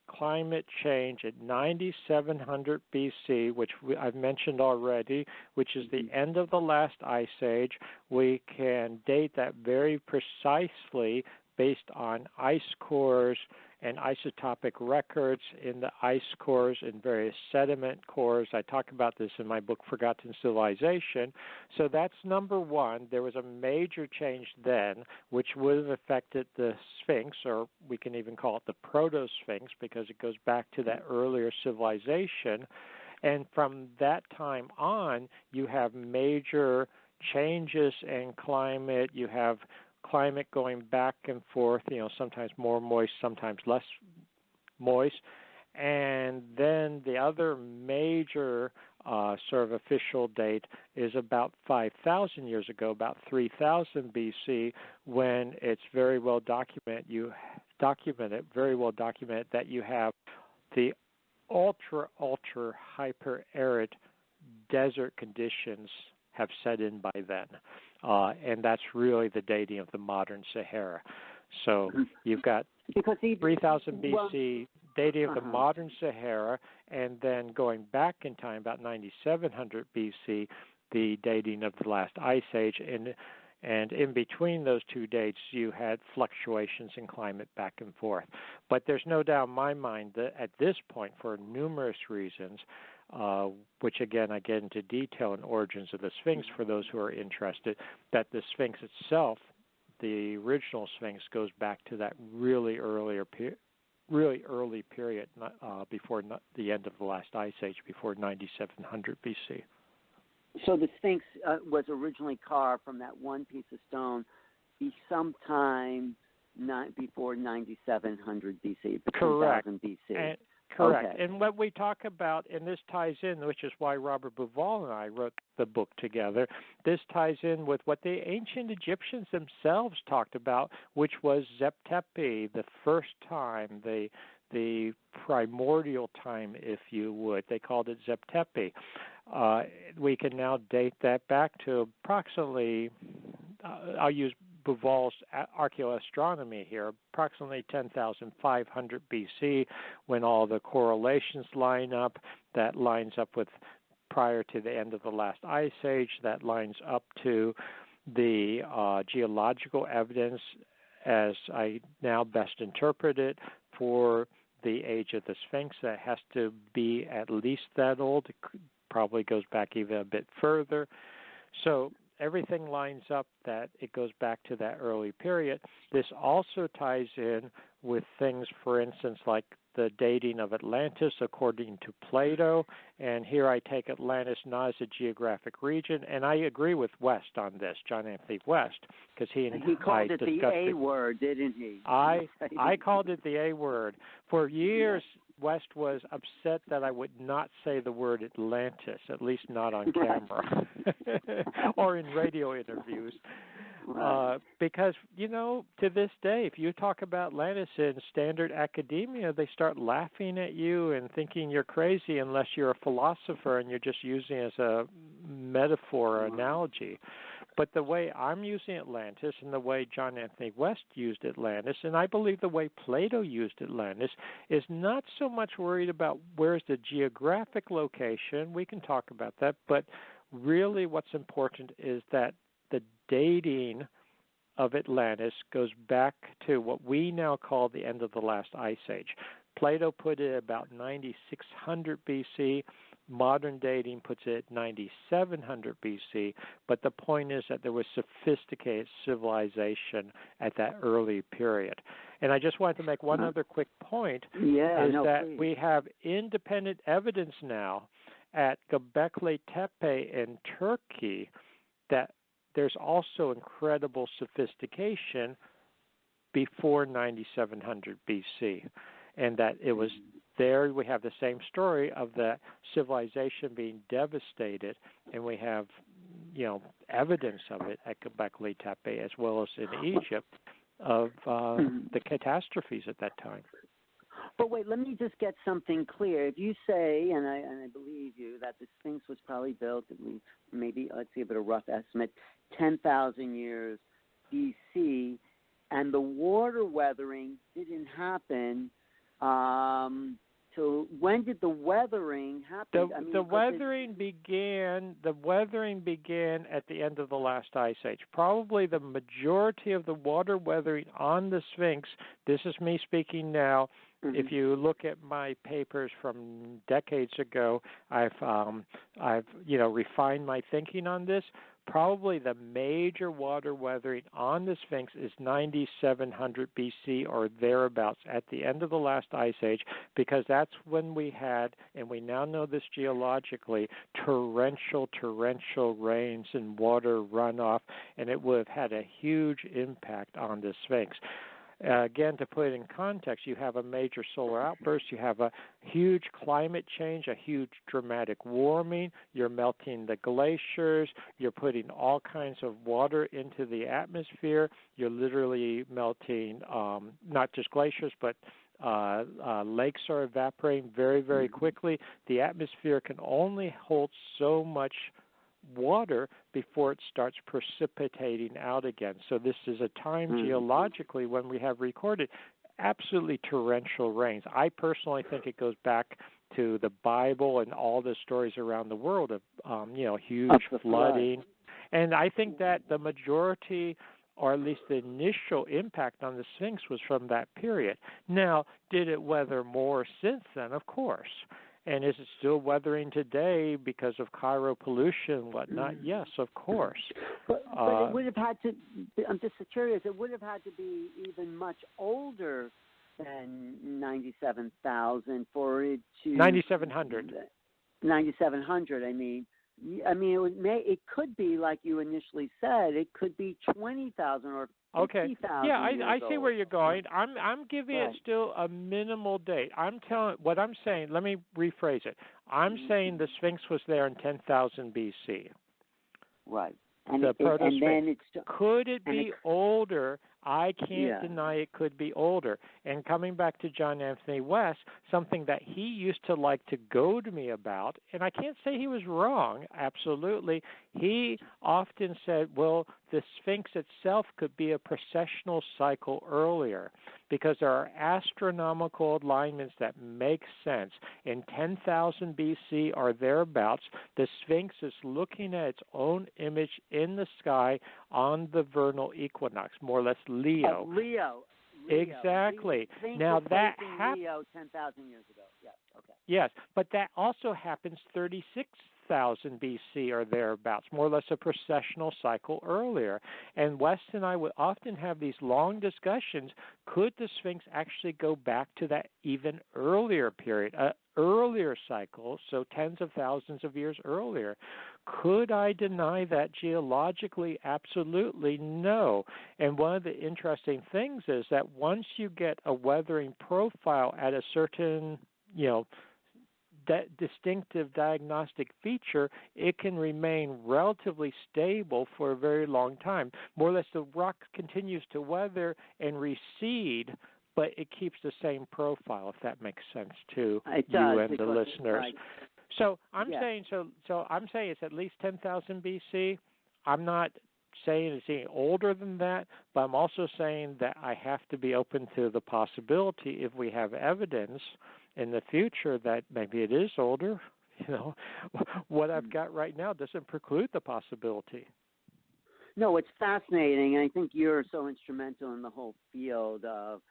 climate change at 9700 BC, which I've mentioned already, which is the end of the last ice age. We can date that very precisely based on ice cores and isotopic records in the ice cores and various sediment cores. I talk about this in my book, Forgotten Civilization. So that's number one. There was a major change then, which would have affected the Sphinx, or we can even call it the Proto-Sphinx, because it goes back to that earlier civilization. And from that time on, you have major changes in climate. You have climate going back and forth, sometimes more moist, sometimes less moist. And then the other major sort of official date is about 5,000 years ago, about 3000 BC, when it's very well documented that you have the ultra hyper-arid desert conditions have set in by then. And that's really the dating of the modern Sahara. So you've got 3000 BC dating of the modern Sahara, and then going back in time, about 9700 BC, the dating of the last ice age. And in between those two dates, you had fluctuations in climate back and forth. But there's no doubt in my mind that at this point, for numerous reasons, which again I get into detail in Origins of the Sphinx for those who are interested, that the Sphinx itself, the original Sphinx, goes back to that really early period before the end of the last ice age, before 9700 BC. So the Sphinx was originally carved from that one piece of stone sometime before 9700 BC, Correct. 1000 BC. Correct. Okay. And what we talk about, and this ties in, which is why Robert Bauval and I wrote the book together, this ties in with what the ancient Egyptians themselves talked about, which was Zep-Tepi, the first time, the primordial time, if you would. They called it Zep-Tepi. We can now date that back to approximately, I'll use Bauval's archaeoastronomy here, approximately 10,500 BC, when all the correlations line up. That lines up with prior to the end of the last ice age. That lines up to the geological evidence, as I now best interpret it, for the age of the Sphinx. That has to be at least that old. It probably goes back even a bit further. So everything lines up that it goes back to that early period. This also ties in with things, for instance, like the dating of Atlantis according to Plato. And here I take Atlantis not as a geographic region. And I agree with West on this, John Anthony West, because he called it the A word, didn't he? I called it the A word. For years, West was upset that I would not say the word Atlantis, at least not on camera or in radio interviews. Because, to this day, if you talk about Atlantis in standard academia, they start laughing at you and thinking you're crazy unless you're a philosopher and you're just using it as a metaphor or analogy. But the way I'm using Atlantis and the way John Anthony West used Atlantis, and I believe the way Plato used Atlantis, is not so much worried about where's the geographic location. We can talk about that. But really what's important is that the dating of Atlantis goes back to what we now call the end of the last ice age. Plato put it about 9600 BC. Modern dating puts it at 9700 BC. But the point is that there was sophisticated civilization at that early period. And I just wanted to make one other quick point, please. We have independent evidence now at Göbekli Tepe in Turkey that there's also incredible sophistication before 9700 BC, and that it was there. We have the same story of the civilization being devastated, and we have, evidence of it at Göbekli Tepe as well as in Egypt of the catastrophes at that time. But wait, let me just get something clear. If you say, and I believe you, that the Sphinx was probably built, at least maybe, let's give it a rough estimate, 10,000 years BC, and the water weathering didn't happen. So when did the weathering happen? The weathering began at the end of the last ice age. Probably the majority of the water weathering on the Sphinx, this is me speaking now, if you look at my papers from decades ago, I've refined my thinking on this. Probably the major water weathering on the Sphinx is 9700 BC or thereabouts at the end of the last ice age, because that's when we had, and we now know this geologically, torrential rains and water runoff, and it would have had a huge impact on the Sphinx. Again, to put it in context, you have a major solar outburst, you have a huge climate change, a huge dramatic warming, you're melting the glaciers, you're putting all kinds of water into the atmosphere, you're literally melting not just glaciers, but lakes are evaporating very, very quickly. The atmosphere can only hold so much water before it starts precipitating out again. So this is a time geologically when we have recorded absolutely torrential rains. I personally think it goes back to the Bible and all the stories around the world of huge flooding. And I think that the majority, or at least the initial impact on the Sphinx, was from that period. Now, did it weather more since then? Of course. And is it still weathering today because of Cairo pollution and whatnot? Yes, of course. But it would have had to, I'm just curious, it would have had to be even much older than 97,000 for it to... 9,700. 9,700, I mean, it could be, like you initially said, it could be 20,000 or 50,000. Yeah, I see where you're going. I'm giving it still a minimal date. What I'm saying, let me rephrase it. I'm saying the Sphinx was there in 10,000 BC. Right. And then could it be older? I can't deny it could be older. And coming back to John Anthony West, something that he used to like to goad me about, and I can't say he was wrong, absolutely. He often said, well, the Sphinx itself could be a precessional cycle earlier because there are astronomical alignments that make sense. In 10,000 BC or thereabouts, the Sphinx is looking at its own image in the sky on the vernal equinox, more or less Leo. Leo. Exactly. Now that happened. Leo 10,000 years ago. Yes. Okay. Yes, but that also happens 36,000 BC or thereabouts, more or less a precessional cycle earlier. And West and I would often have these long discussions. Could the Sphinx actually go back to that even earlier period, earlier cycle, so tens of thousands of years earlier? Could I deny that geologically? Absolutely no. And one of the interesting things is that once you get a weathering profile at a certain, that distinctive diagnostic feature, it can remain relatively stable for a very long time. More or less, the rock continues to weather and recede, but it keeps the same profile, if that makes sense to you and the listeners. So I'm saying it's at least 10,000 BC. I'm not saying it's any older than that, but I'm also saying that I have to be open to the possibility, if we have evidence in the future, that maybe it is older. What I've got right now doesn't preclude the possibility. No, it's fascinating, and I think you're so instrumental in the whole field of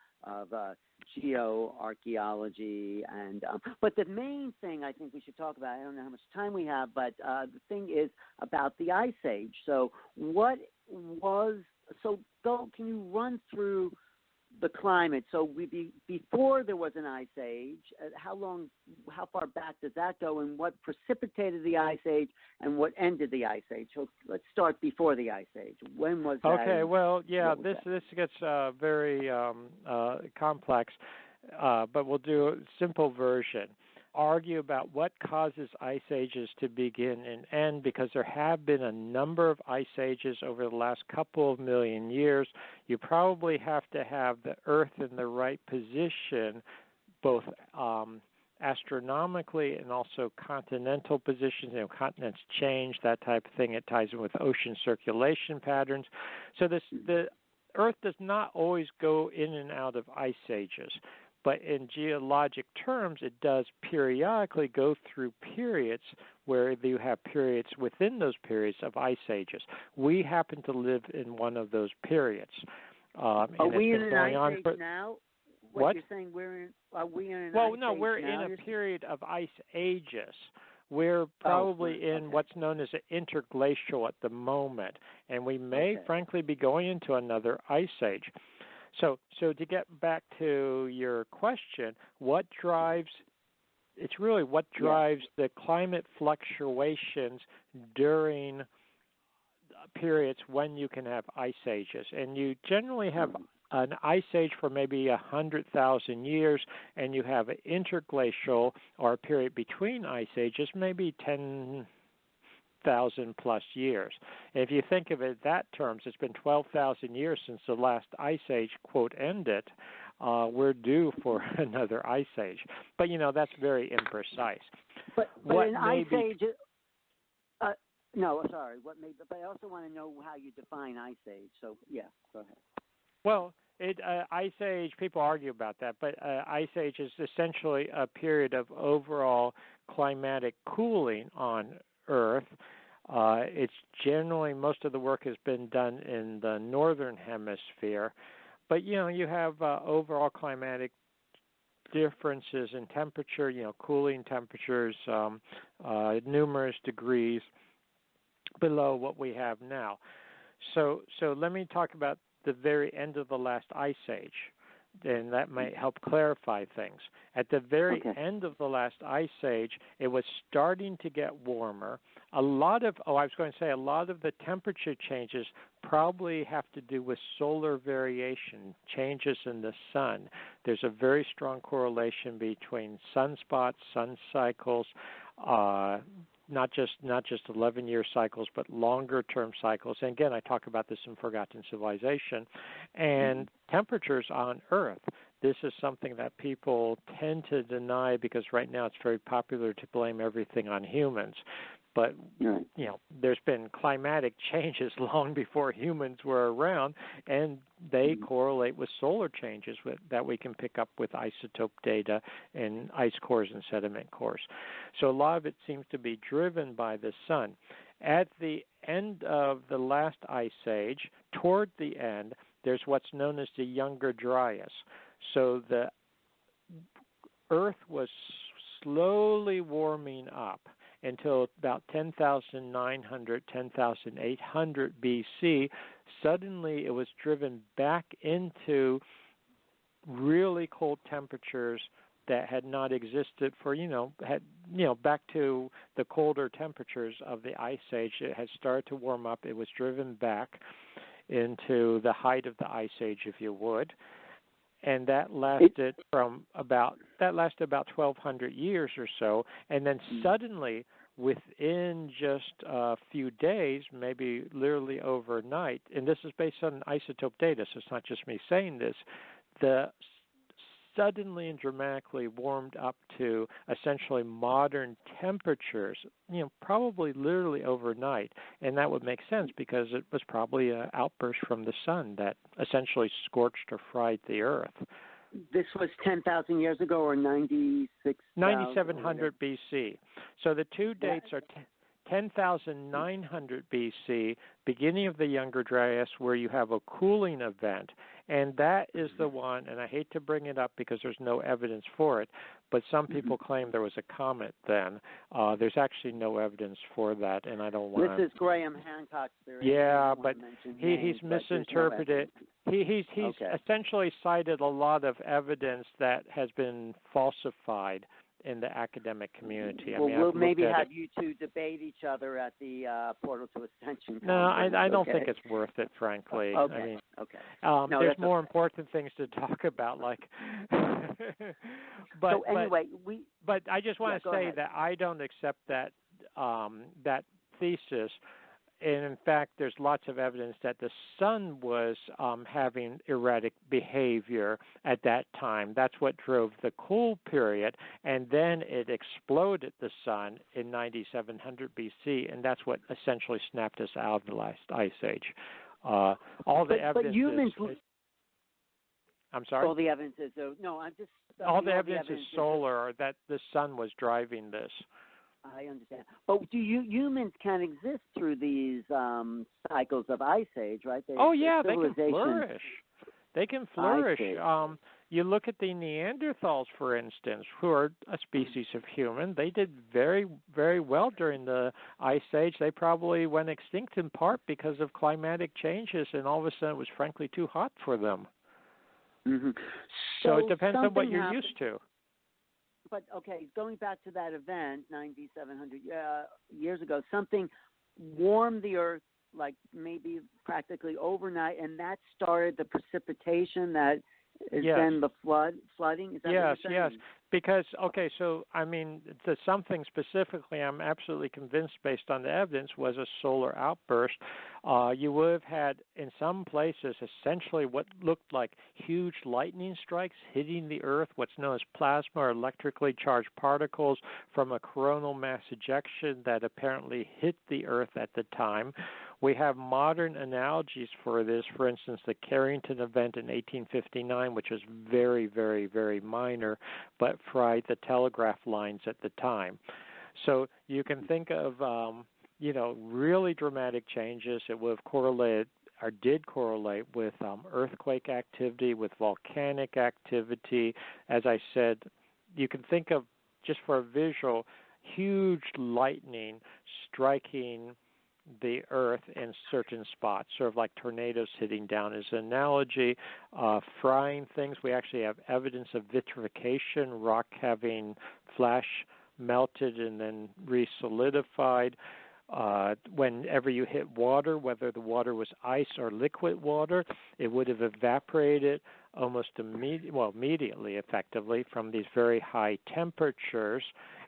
geoarchaeology. And but the main thing I think we should talk about, I don't know how much time we have, but the thing is about the Ice Age. So can you run through the climate? So before there was an Ice Age, how far back does that go, and what precipitated the Ice Age and what ended the Ice Age? So let's start before the Ice Age. When was that? Okay, well, yeah, this gets very complex, but we'll do a simple version. Argue about what causes ice ages to begin and end, because there have been a number of ice ages over the last couple of million years. You probably have to have the Earth in the right position, both astronomically and also continental positions. Continents change, that type of thing. It ties in with ocean circulation patterns. So the Earth does not always go in and out of ice ages. But in geologic terms, it does periodically go through periods where you have periods within those periods of ice ages. We happen to live in one of those periods. Are we in an ice age now? What? You're saying are we in an Well, ice no, age we're now? in a period of ice ages. We're probably in what's known as an interglacial at the moment, and we may, frankly, be going into another ice age. So to get back to your question, what drives the climate fluctuations during periods when you can have ice ages. And you generally have an ice age for maybe 100,000 years, and you have an interglacial or a period between ice ages, maybe 10,000 plus years. And if you think of it in that terms, it's been 12,000 years since the last ice age, quote, ended. We're due for another ice age. But, that's very imprecise. But an ice age... no, sorry. But I also want to know how you define ice age. So, yeah, go ahead. Well, ice age, people argue about that, but ice age is essentially a period of overall climatic cooling on Earth. It's generally, most of the work has been done in the northern hemisphere, but, you have overall climatic differences in temperature, cooling temperatures, numerous degrees below what we have now. So let me talk about the very end of the last ice age, and that might help clarify things. At the very end of the last ice age, it was starting to get warmer. A lot of the temperature changes probably have to do with solar variation, changes in the sun. There's a very strong correlation between sunspots, sun cycles, not just 11-year cycles, but longer-term cycles. And again, I talk about this in Forgotten Civilization. And temperatures on Earth. This is something that people tend to deny because right now it's very popular to blame everything on humans. But, there's been climatic changes long before humans were around, and they correlate with solar changes that we can pick up with isotope data in ice cores and sediment cores. So a lot of it seems to be driven by the sun. At the end of the last ice age, toward the end, there's what's known as the Younger Dryas. So the Earth was slowly warming up until about 10,900, 10,800 BC. Suddenly it was driven back into really cold temperatures that had not existed for, back to the colder temperatures of the Ice Age. It had started to warm up. It was driven back into the height of the Ice Age, if you would. And that lasted about 1,200 years or so, and then suddenly, within just a few days, maybe literally overnight, and this is based on isotope data, so it's not just me saying this, suddenly and dramatically warmed up to essentially modern temperatures, probably literally overnight. And that would make sense because it was probably an outburst from the sun that essentially scorched or fried the Earth. This was 10,000 years ago or 9,700 BC. So the two dates are 10,900 BC, beginning of the Younger Dryas, where you have a cooling event. And that is the one, and I hate to bring it up because there's no evidence for it, but some people claim there was a comet then. There's actually no evidence for that, and I don't want to... This is Graham Hancock's theory. Yeah, but he's misinterpreted. He's essentially cited a lot of evidence that has been falsified in the academic community. Well, we'll maybe have you two debate each other at the Portal to Ascension. No, I don't think it's worth it, frankly. Okay. There's more important things to talk about, like. But I just want to say that I don't accept that that thesis. And in fact, there's lots of evidence that the sun was having erratic behavior at that time. That's what drove the cool period, and then it exploded the sun in 9,700 BC, and that's what essentially snapped us out of the last ice age. All the evidence I'm sorry? All the evidence is all the evidence is solar, or that the sun was driving this. I understand. But humans can exist through these cycles of ice age, right? They can flourish. They can flourish. You look at the Neanderthals, for instance, who are a species of human. They did very, very well during the Ice Age. They probably went extinct in part because of climatic changes, and all of a sudden it was frankly too hot for them. Mm-hmm. So it depends on what you're used to. But, okay, going back to that event 9,700 years ago, something warmed the Earth like maybe practically overnight, and that started the precipitation that is then the flooding? Is that what you're saying? Yes. Because, okay, so, I mean, the something specifically I'm absolutely convinced based on the evidence was a solar outburst. You would have had, in some places, essentially what looked like huge lightning strikes hitting the Earth, what's known as plasma or electrically charged particles from a coronal mass ejection that apparently hit the Earth at the time. We have modern analogies for this. For instance, the Carrington event in 1859, which was very, very, very minor, but fried the telegraph lines at the time. So you can think of, really dramatic changes. It would have correlated or did correlate with earthquake activity, with volcanic activity. As I said, you can think of, just for a visual, huge lightning striking the Earth in certain spots, sort of like tornadoes hitting down as an analogy, frying things. We actually have evidence of vitrification, rock having flash melted and then re-solidified. Whenever you hit water, whether the water was ice or liquid water, it would have evaporated almost immediately, effectively, from these very high temperatures,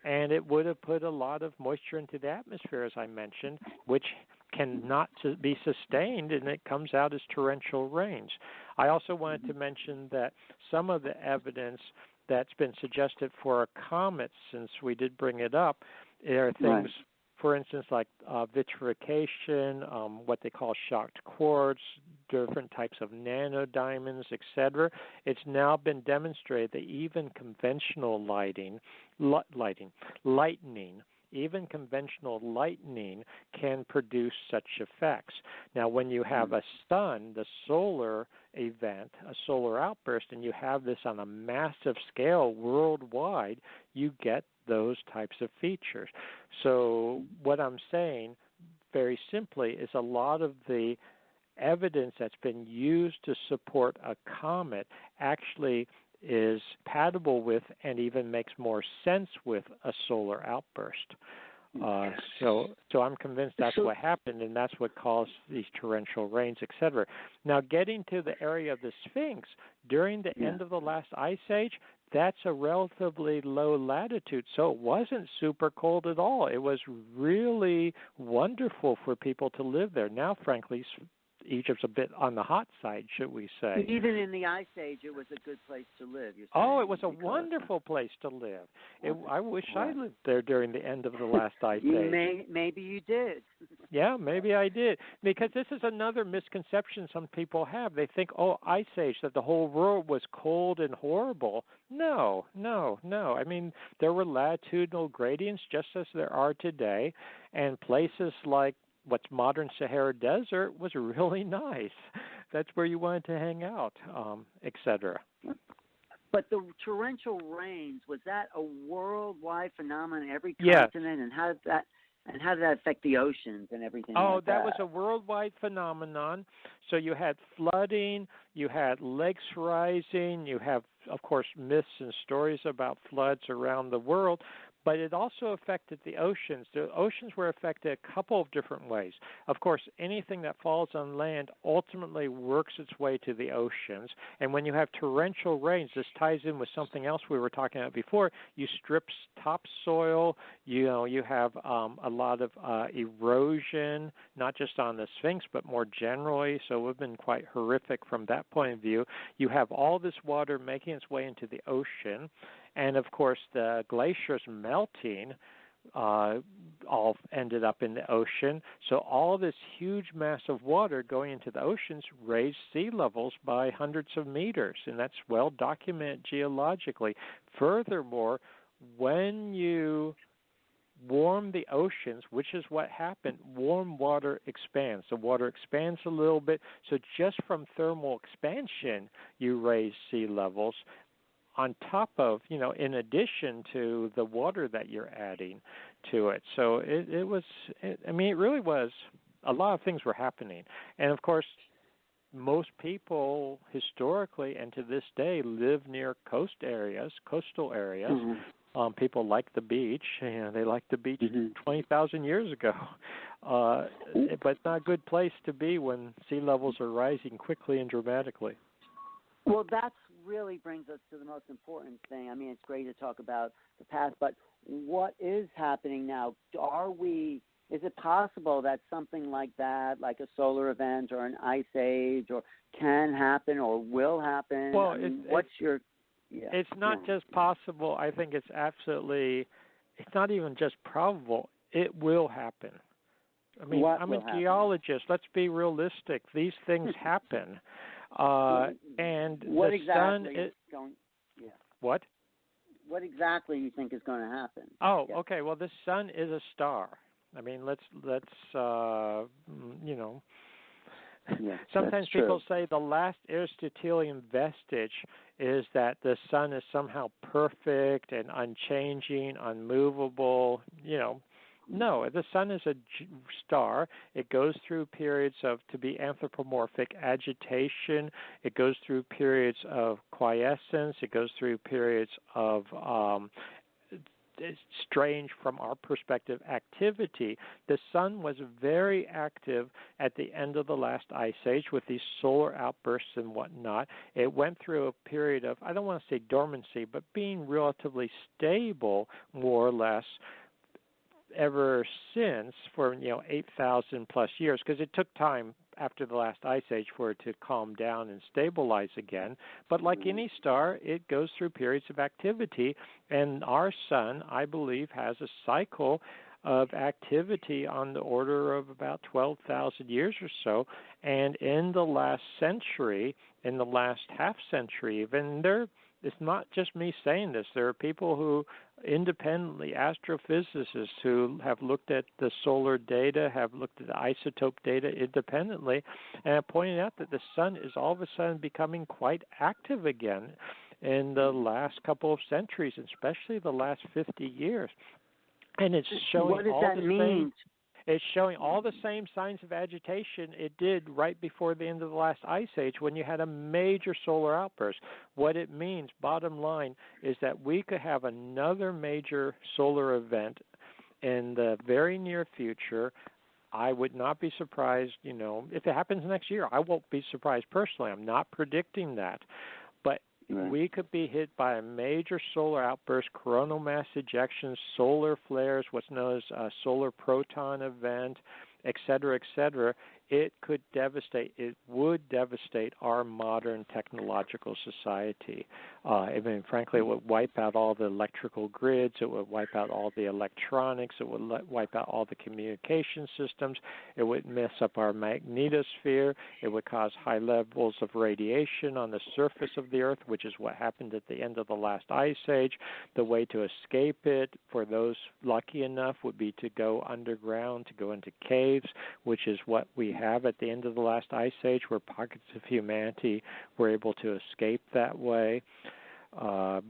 and it would have put a lot of moisture into the atmosphere, as I mentioned, which cannot be sustained, and it comes out as torrential rains. I also wanted to mention that some of the evidence that's been suggested for a comet, since we did bring it up, there are things, for instance, like vitrification, what they call shocked quartz, different types of nanodiamonds, etc. It's now been demonstrated that even conventional lightning, even conventional lightning can produce such effects. Now, when you have a sun, the solar event, a solar outburst, and you have this on a massive scale worldwide, you get those types of features. So what I'm saying, very simply, is a lot of the evidence that's been used to support a comet actually is compatible with and even makes more sense with a solar outburst. So I'm convinced that's what happened, and that's what caused these torrential rains, etc. Now, getting to the area of the Sphinx, during the end of the last ice age, that's a relatively low latitude, so it wasn't super cold at all. It was really wonderful for people to live there. Now, frankly, Egypt's a bit on the hot side, should we say. Even in the Ice Age, it was a good place to live. Oh, it was a wonderful place to live. I wish I lived there during the end of the last Ice Age. Maybe you did. Yeah, maybe I did. Because this is another misconception some people have. They think, Ice Age, that the whole world was cold and horrible. No. I mean, there were latitudinal gradients just as there are today, and places like what's modern Sahara Desert was really nice. That's where you wanted to hang out, etc. But the torrential rains, was that a worldwide phenomenon in every continent? And how did that affect the oceans and everything? That was a worldwide phenomenon. So you had flooding, you had lakes rising, you have, of course, myths and stories about floods around the world. But it also affected the oceans. The oceans were affected a couple of different ways. Of course, anything that falls on land ultimately works its way to the oceans. And when you have torrential rains, this ties in with something else we were talking about before. You strip topsoil. You have a lot of erosion, not just on the Sphinx, but more generally. So it's been quite horrific from that point of view. You have all this water making its way into the ocean. And, of course, the glaciers melting all ended up in the ocean. So all this huge mass of water going into the oceans raised sea levels by hundreds of meters, and that's well documented geologically. Furthermore, when you warm the oceans, which is what happened. Warm water expands. The water expands a little bit. So just from thermal expansion, you raise sea levels on top of, in addition to the water that you're adding to it. So it really was, a lot of things were happening. And of course, most people historically and to this day live near coastal areas. Mm-hmm. People like the beach. They liked the beach 20,000 years ago. But it's not a good place to be when sea levels are rising quickly and dramatically. Well, that's really brings us to the most important thing. I mean, it's great to talk about the past, but what is happening now? Is it possible that something like that, like a solar event or an ice age, or can happen or will happen? Well, It's not just possible. I think it's not even just probable. It will happen. I mean, I'm a geologist. Let's be realistic. These things happen. And what the exactly sun is going? Yeah. What? What exactly you think is going to happen? Oh, yeah. Okay. Well, the sun is a star. I mean, let's Yes, sometimes people say the last Aristotelian vestige is that the sun is somehow perfect and unchanging, unmovable. No, the sun is a star. It goes through periods of, to be anthropomorphic, agitation. It goes through periods of quiescence. It goes through periods of strange from our perspective activity. The sun was very active at the end of the last ice age with these solar outbursts and whatnot. It went through a period of, I don't want to say dormancy, but being relatively stable, more or less, ever since for 8,000 plus years, because it took time after the last ice age for it to calm down and stabilize again. But like any star, it goes through periods of activity, and our sun, I believe, has a cycle of activity on the order of about 12,000 years or so. And in the last century, in the last half century even, it's not just me saying this. There are people who independently, astrophysicists who have looked at the solar data, have looked at the isotope data independently, and have pointed out that the sun is all of a sudden becoming quite active again in the last couple of centuries, especially the last 50 years. And it's showing what does all that the mean? same. It's showing all the same signs of agitation it did right before the end of the last ice age when you had a major solar outburst. What it means, bottom line, is that we could have another major solar event in the very near future. I would not be surprised, if it happens next year. I won't be surprised personally. I'm not predicting that. But we could be hit by a major solar outburst, coronal mass ejections, solar flares, what's known as a solar proton event, et cetera, et cetera. It would devastate our modern technological society. Frankly, it would wipe out all the electrical grids. It would wipe out all the electronics. It would wipe out all the communication systems. It would mess up our magnetosphere. It would cause high levels of radiation on the surface of the Earth, which is what happened at the end of the last ice age. The way to escape it, for those lucky enough, would be to go underground, to go into caves, which is what we have at the end of the last ice age, where pockets of humanity were able to escape that way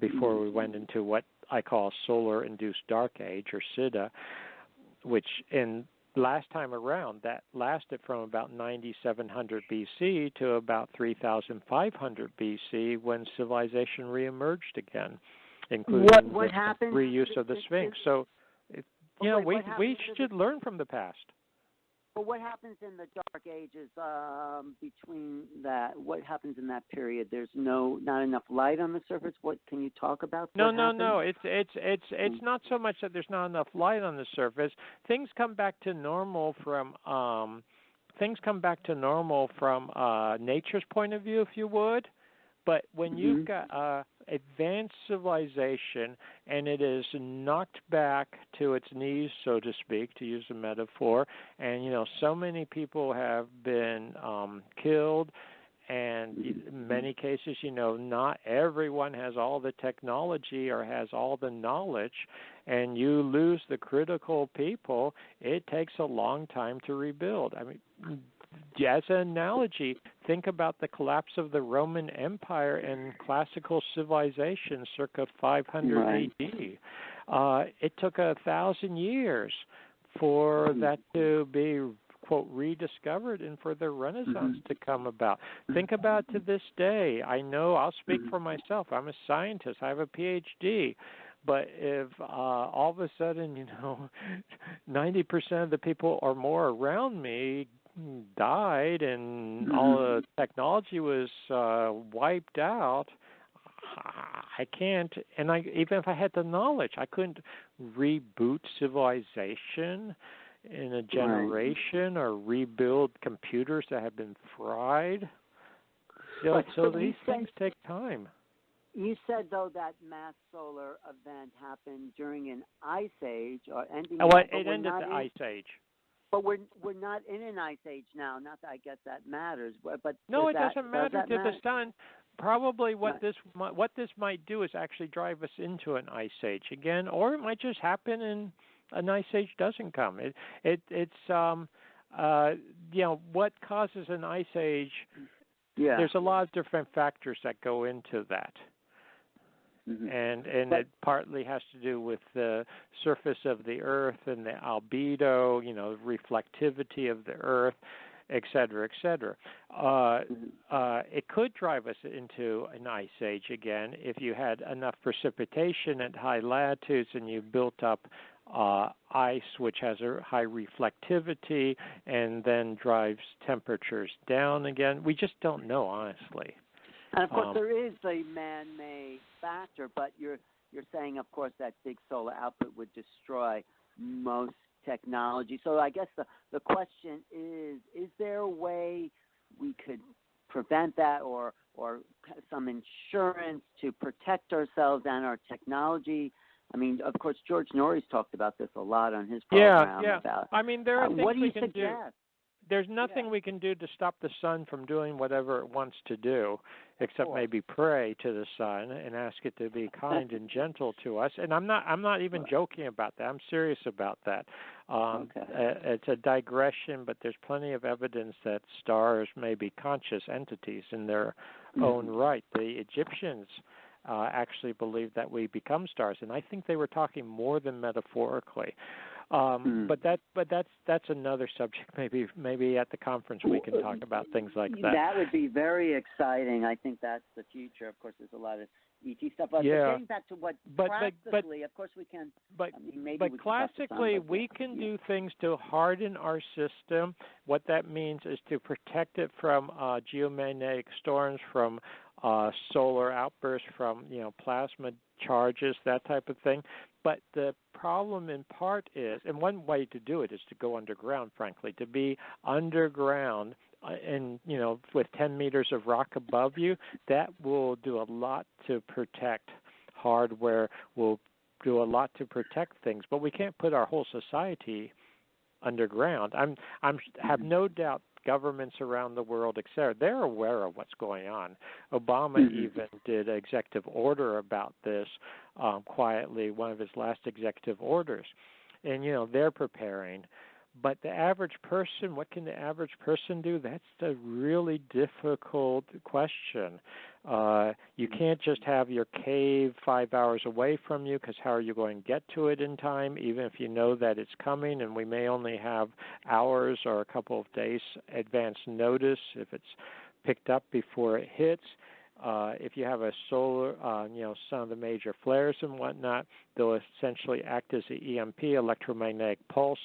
before we went into what I call solar-induced dark age, or SIDA, which in last time around, that lasted from about 9700 BC to about 3500 BC when civilization reemerged again, including what happened? reuse of the Sphinx. So, we should learn from the past. But what happens in the dark ages between that? What happens in that period? There's not enough light on the surface. What can you talk about? No. It's not so much that there's not enough light on the surface. Things come back to normal from nature's point of view, if you would. But when you've got advanced civilization and it is knocked back to its knees, so to speak, to use a metaphor, and so many people have been killed And in many cases, not everyone has all the technology or has all the knowledge, and you lose the critical people. It takes a long time to rebuild. I mean, as an analogy, think about the collapse of the Roman Empire and classical civilization circa 500 AD. It took 1,000 years for that to be, quote, rediscovered and for the Renaissance to come about. Think about to this day. I know, I'll speak for myself. I'm a scientist. I have a PhD. But if all of a sudden, 90% of the people or more around me died and all the technology was wiped out, I can't, and even if I had the knowledge, I couldn't reboot civilization in a generation or rebuild computers that have been fried. So these things take time. You said, though, that mass solar event happened during an ice age or ending. It ended the ice age. But we're not in an ice age now. Not that I guess that matters, but no, it doesn't matter to the sun. Probably what this might do is actually drive us into an ice age again, or it might just happen and an ice age doesn't come. It's what causes an ice age. Yeah. There's a lot of different factors that go into that. And it partly has to do with the surface of the Earth and the albedo, reflectivity of the Earth, et cetera, et cetera. It could drive us into an ice age again if you had enough precipitation at high latitudes and you built up ice, which has a high reflectivity and then drives temperatures down again. We just don't know, honestly. And of course, there is a man-made factor, but you're saying, of course, that big solar output would destroy most technology. So I guess the question is there a way we could prevent that or some insurance to protect ourselves and our technology? I mean, of course, George Norrie's talked about this a lot on his program. Yeah. About, I mean, there are things what do you we can suggest? do. There's nothing we can do to stop the sun from doing whatever it wants to do, except maybe pray to the sun and ask it to be kind and gentle to us. And I'm not even joking about that. I'm serious about that. It's a digression, but there's plenty of evidence that stars may be conscious entities in their own right. The Egyptians actually believed that we become stars, and I think they were talking more than metaphorically. But that's another subject. Maybe at the conference we can talk about things like that. That would be very exciting. I think that's the future. Of course, there's a lot of ET stuff. But getting back to what practically, of course, we can. But classically, we can do things to harden our system. What that means is to protect it from geomagnetic storms, from solar outbursts, from plasma charges, that type of thing. But the problem in part is, and one way to do it is to go underground, frankly, to be underground and, with 10 meters of rock above you, that will do a lot to protect hardware, will do a lot to protect things. But we can't put our whole society underground. I have no doubt governments around the world, etc., they're aware of what's going on. Obama even did an executive order about this quietly, one of his last executive orders. And, they're preparing. But the average person, what can the average person do? That's the really difficult question. You can't just have your cave 5 hours away from you, because how are you going to get to it in time, even if you know that it's coming, and we may only have hours or a couple of days advance notice if it's picked up before it hits. If you have a solar, some of the major flares and whatnot, they'll essentially act as an EMP, electromagnetic pulse.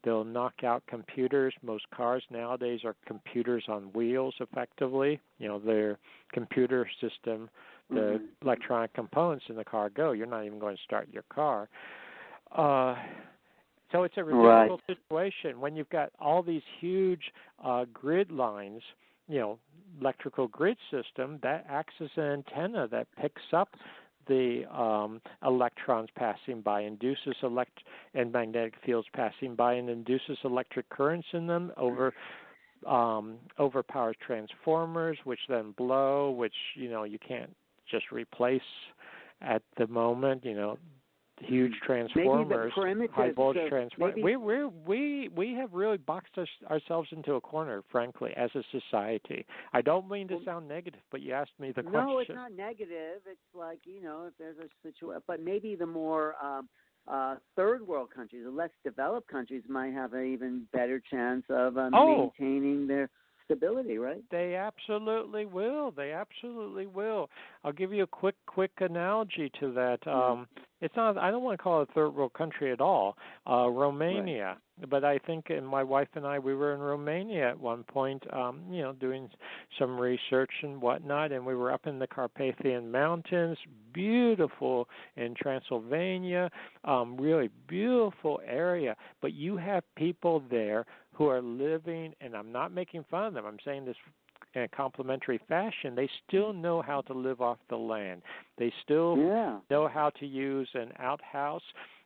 They'll knock out computers. Most cars nowadays are computers on wheels, effectively. Their computer system, the electronic components in the car go. You're not even going to start your car. So it's a ridiculous situation when you've got all these huge grid lines, electrical grid system that acts as an antenna that picks up the electrons passing by, induces and magnetic fields passing by, and induces electric currents in them over overpowered transformers, which then blow, which you can't just replace at the moment. Huge transformers, high voltage transformers. We have really boxed ourselves into a corner, frankly, as a society. I don't mean to sound negative, but you asked me the question. No, it's not negative. It's like if there's a situation, but maybe the more third world countries, the less developed countries, might have an even better chance of maintaining their stability, right? They absolutely will. I'll give you a quick analogy to that. It's not. I don't want to call it a third world country at all. Romania, right. But I think, and my wife and I, we were in Romania at one point, doing some research and whatnot, and we were up in the Carpathian Mountains, beautiful in Transylvania, really beautiful area. But you have people there who are living, and I'm not making fun of them, I'm saying this in a complimentary fashion, they still know how to live off the land. They still know how to use an outhouse.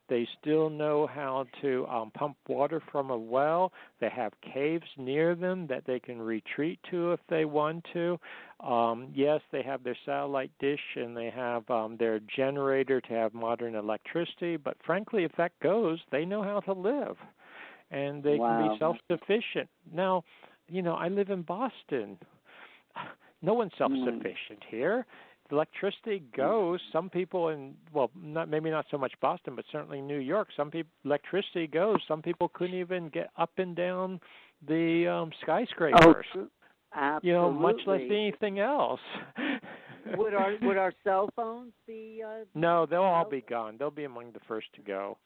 They still know how to pump water from a well. They have caves near them that they can retreat to if they want to. Yes, they have their satellite dish and they have their generator to have modern electricity. But frankly, if that goes, they know how to live. And they can be self-sufficient. Now, I live in Boston. No one's self-sufficient here. The electricity goes. Some people maybe not so much Boston, but certainly New York, electricity goes. Some people couldn't even get up and down the skyscrapers. Oh, absolutely. Much less anything else. Would our cell phones be? No, they'll all be gone. They'll be among the first to go.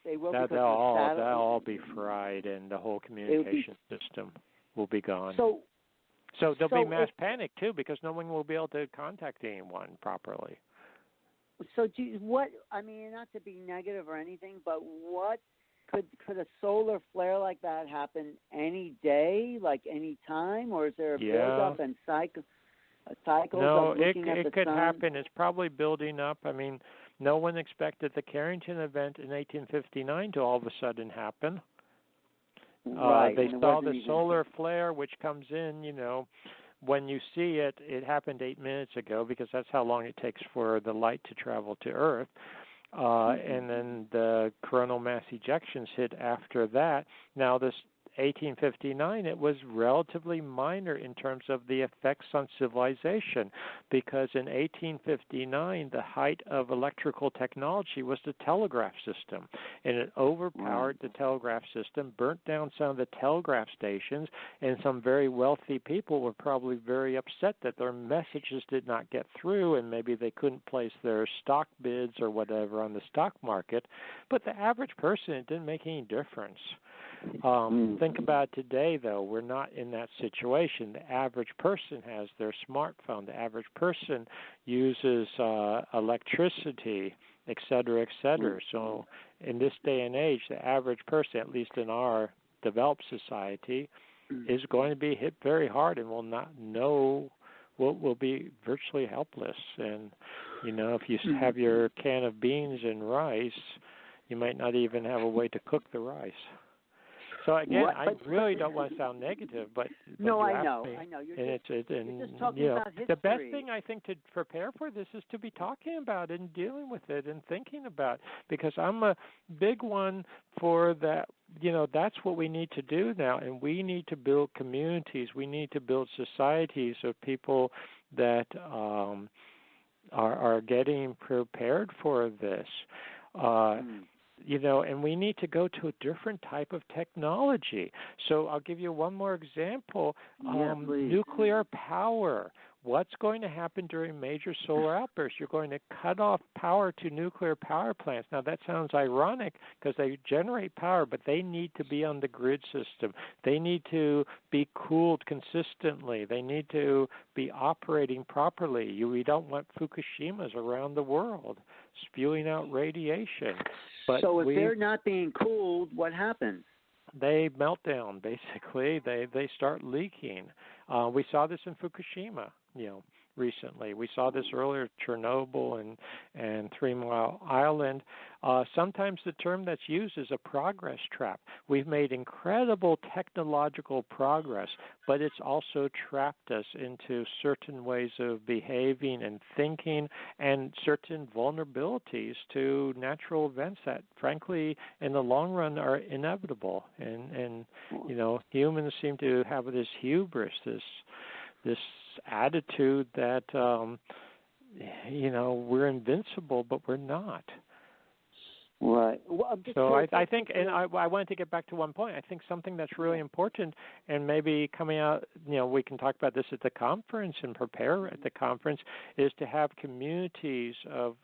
They will. They'll all be fried, and the whole communication system will be gone. So there'll be mass panic too, because no one will be able to contact anyone properly. So not to be negative or anything, but what could a solar flare like that happen any day, like any time, or is there a build-up and cycles No, of looking at the sun? it could happen. It's probably building up. I mean, no one expected the Carrington event in 1859 to all of a sudden happen. Right. They saw the solar flare, which comes in, when you see it, it happened 8 minutes ago, because that's how long it takes for the light to travel to Earth. And then the coronal mass ejections hit after that. Now, this 1859, it was relatively minor in terms of the effects on civilization, because in 1859, the height of electrical technology was the telegraph system, and it overpowered the telegraph system, burnt down some of the telegraph stations, and some very wealthy people were probably very upset that their messages did not get through, and maybe they couldn't place their stock bids or whatever on the stock market. But the average person, it didn't make any difference. Think about today, though. We're not in that situation. The average person has their smartphone. The average person uses electricity, et cetera, et cetera. So in this day and age, the average person, at least in our developed society, is going to be hit very hard and will not know, will be virtually helpless. And, if you have your can of beans and rice, you might not even have a way to cook the rice. So again, I really don't want to sound negative, but no, I know. You're just talking about history. The best thing I think to prepare for this is to be talking about it and dealing with it and thinking about it, because I'm a big one for that. That's what we need to do now, and we need to build communities. We need to build societies of people that are getting prepared for this. And we need to go to a different type of technology. So I'll give you one more example. Nuclear power. What's going to happen during major solar outbursts? You're going to cut off power to nuclear power plants. Now, that sounds ironic because they generate power, but they need to be on the grid system. They need to be cooled consistently. They need to be operating properly. We don't want Fukushimas around the world spewing out radiation. But so if they're not being cooled, what happens? They melt down, basically. They start leaking. We saw this in Fukushima. recently. We saw this earlier, Chernobyl and 3 Mile Island. Sometimes the term that's used is a progress trap. We've made incredible technological progress, but it's also trapped us into certain ways of behaving and thinking and certain vulnerabilities to natural events that, frankly, in the long run are inevitable. And humans seem to have this hubris, this attitude that we're invincible, but we're not. Right. Well, so I think, and I wanted to get back to one point. I think something that's really important, and maybe coming out, we can talk about this at the conference and prepare at the conference, is to have communities of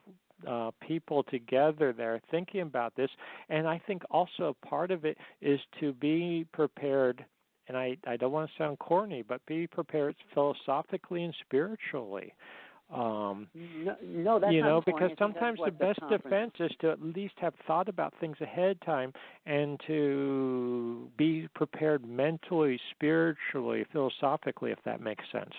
people together that are thinking about this. And I think also part of it is to be prepared, and I don't want to sound corny, but be prepared philosophically and spiritually. No, that's not because corny. sometimes the best defense is to at least have thought about things ahead of time and to be prepared mentally, spiritually, philosophically, if that makes sense.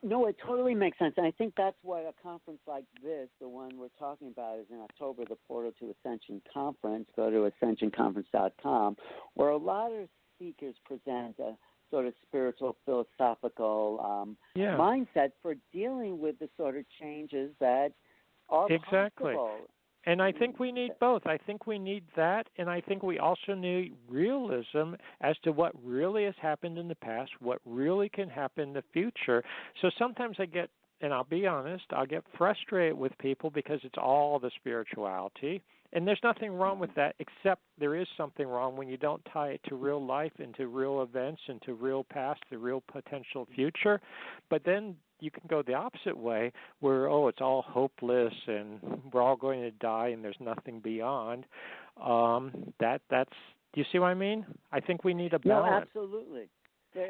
No, it totally makes sense. And I think that's why a conference like this, the one we're talking about, is in October, the Portal to Ascension Conference. Go to ascensionconference.com, where a lot of speakers present a sort of spiritual, philosophical mindset for dealing with the sort of changes that are possible. And I think we need both. I think we need that, and I think we also need realism as to what really has happened in the past, what really can happen in the future. So sometimes I get, and I'll be honest, I'll get frustrated with people because it's all the spirituality. And there's nothing wrong with that, except there is something wrong when you don't tie it to real life, into real events, into real past, the real potential future. But then you can go the opposite way where, it's all hopeless and we're all going to die and there's nothing beyond. Do you see what I mean? I think we need a balance. No, absolutely.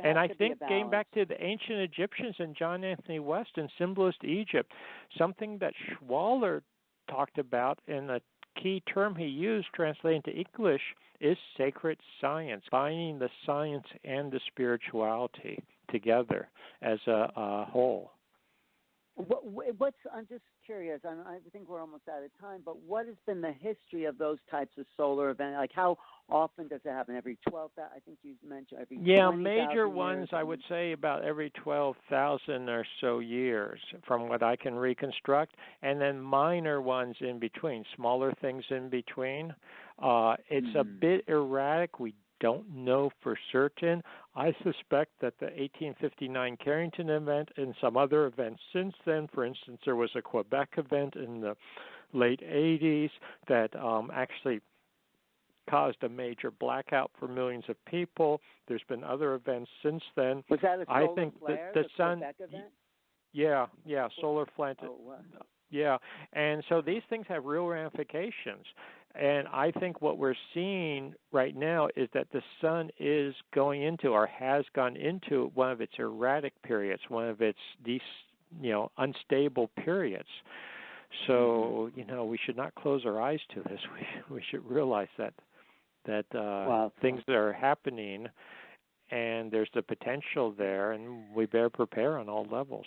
And I think getting back to the ancient Egyptians and John Anthony West and Symbolist Egypt, something that Schwaller talked about in the key term he used translating to English is sacred science, binding the science and the spirituality together as a whole. I'm just curious, I think we're almost out of time, but what has been the history of those types of solar events? Like, how often does it happen? Every 12,000? I think you mentioned every 20,000 major ones, I would say about every 12,000 or so years, from what I can reconstruct, and then minor ones in between, smaller things in between. It's a bit erratic. We don't know for certain. I suspect that the 1859 Carrington event and some other events since then, for instance, there was a Quebec event in the late 80s that actually caused a major blackout for millions of people. There's been other events since then. Was that a solar flare, the sun, Quebec event? Yeah, solar flare. Oh, wow. Yeah, and so these things have real ramifications. And I think what we're seeing right now is that the sun is going into, or has gone into, one of its erratic periods, one of its unstable periods. So, we should not close our eyes to this. We should realize that things are happening and there's the potential there, and we better prepare on all levels.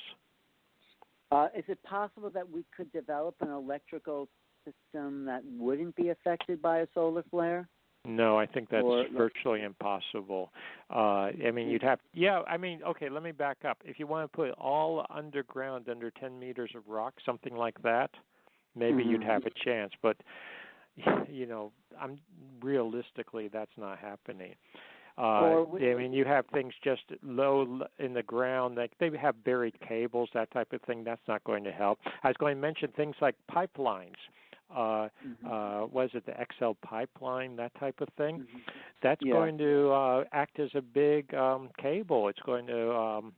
Is it possible that we could develop an electrical system that wouldn't be affected by a solar flare? No, I think that's virtually impossible. You'd have, okay, let me back up. If you want to put it all underground under 10 meters of rock, something like that, maybe you'd have a chance. But, realistically, that's not happening. You have things just low in the ground, like they have buried cables, that type of thing. That's not going to help. I was going to mention things like pipelines. Was it the XL pipeline, that type of thing? That's going to act as a big cable. It's going to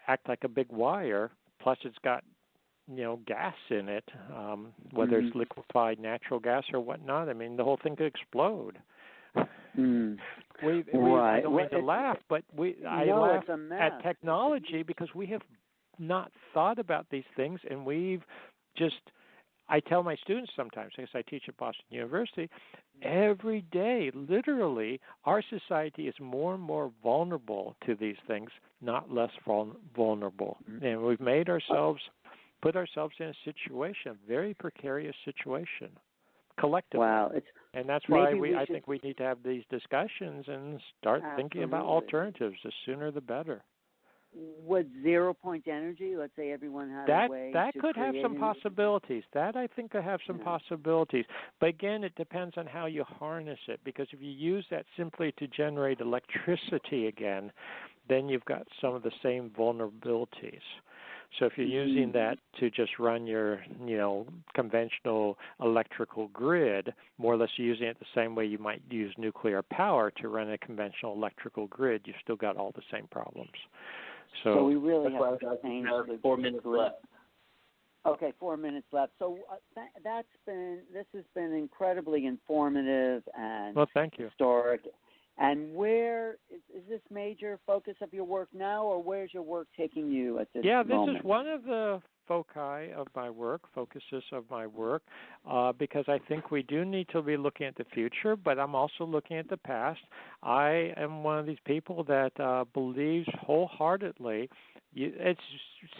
act like a big wire. Plus, it's got gas in it, whether it's liquefied natural gas or whatnot. The whole thing could explode. I don't mean to laugh, but I laugh at technology because we have not thought about these things, and we've just I tell my students sometimes, because I teach at Boston University, every day, literally, our society is more and more vulnerable to these things, not less vulnerable. And we've made ourselves, put ourselves in a situation, a very precarious situation, collectively. Wow. And that's why I think we need to have these discussions and start thinking about alternatives. The sooner the better. Would 0 point energy, let's say everyone had a way that to could have some create possibilities. That I think could have some possibilities. But again, it depends on how you harness it, because if you use that simply to generate electricity again, then you've got some of the same vulnerabilities. So if you're using that to just run your, conventional electrical grid, more or less using it the same way you might use nuclear power to run a conventional electrical grid, you've still got all the same problems. So we really have to change. 4 minutes left. Okay, 4 minutes left. So this has been incredibly informative and thank you. Historic. And where is this major focus of your work now, or where's your work taking you at this moment? Yeah, this is one of the focuses of my work, because I think we do need to be looking at the future, but I'm also looking at the past. I am one of these people that believes wholeheartedly. It's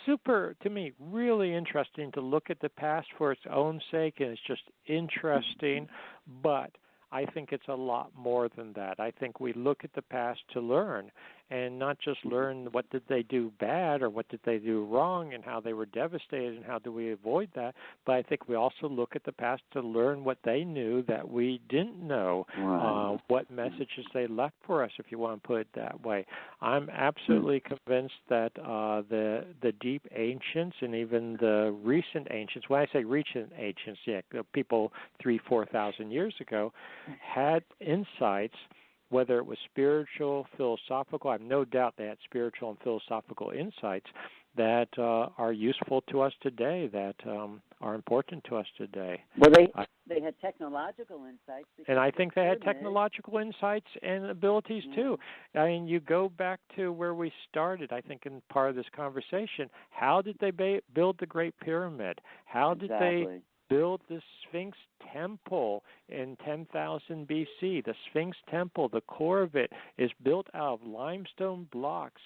super, to me, really interesting to look at the past for its own sake, and it's just interesting, but I think it's a lot more than that. I think we look at the past to learn, and not just learn what did they do bad or what did they do wrong and how they were devastated and how do we avoid that, but I think we also look at the past to learn what they knew that we didn't know, what messages they left for us, if you want to put it that way. I'm absolutely convinced that the deep ancients and even the recent ancients, when I say recent ancients, people 3,000-4,000 years ago, had insights, whether it was spiritual, philosophical. I have no doubt they had spiritual and philosophical insights that are useful to us today, that are important to us today. Well, they had technological insights. And I think they had technological insights and abilities too. I mean, you go back to where we started, I think, in part of this conversation. How did they build the Great Pyramid? How did they build the Sphinx Temple in 10,000 BC. The Sphinx Temple, the core of it, is built out of limestone blocks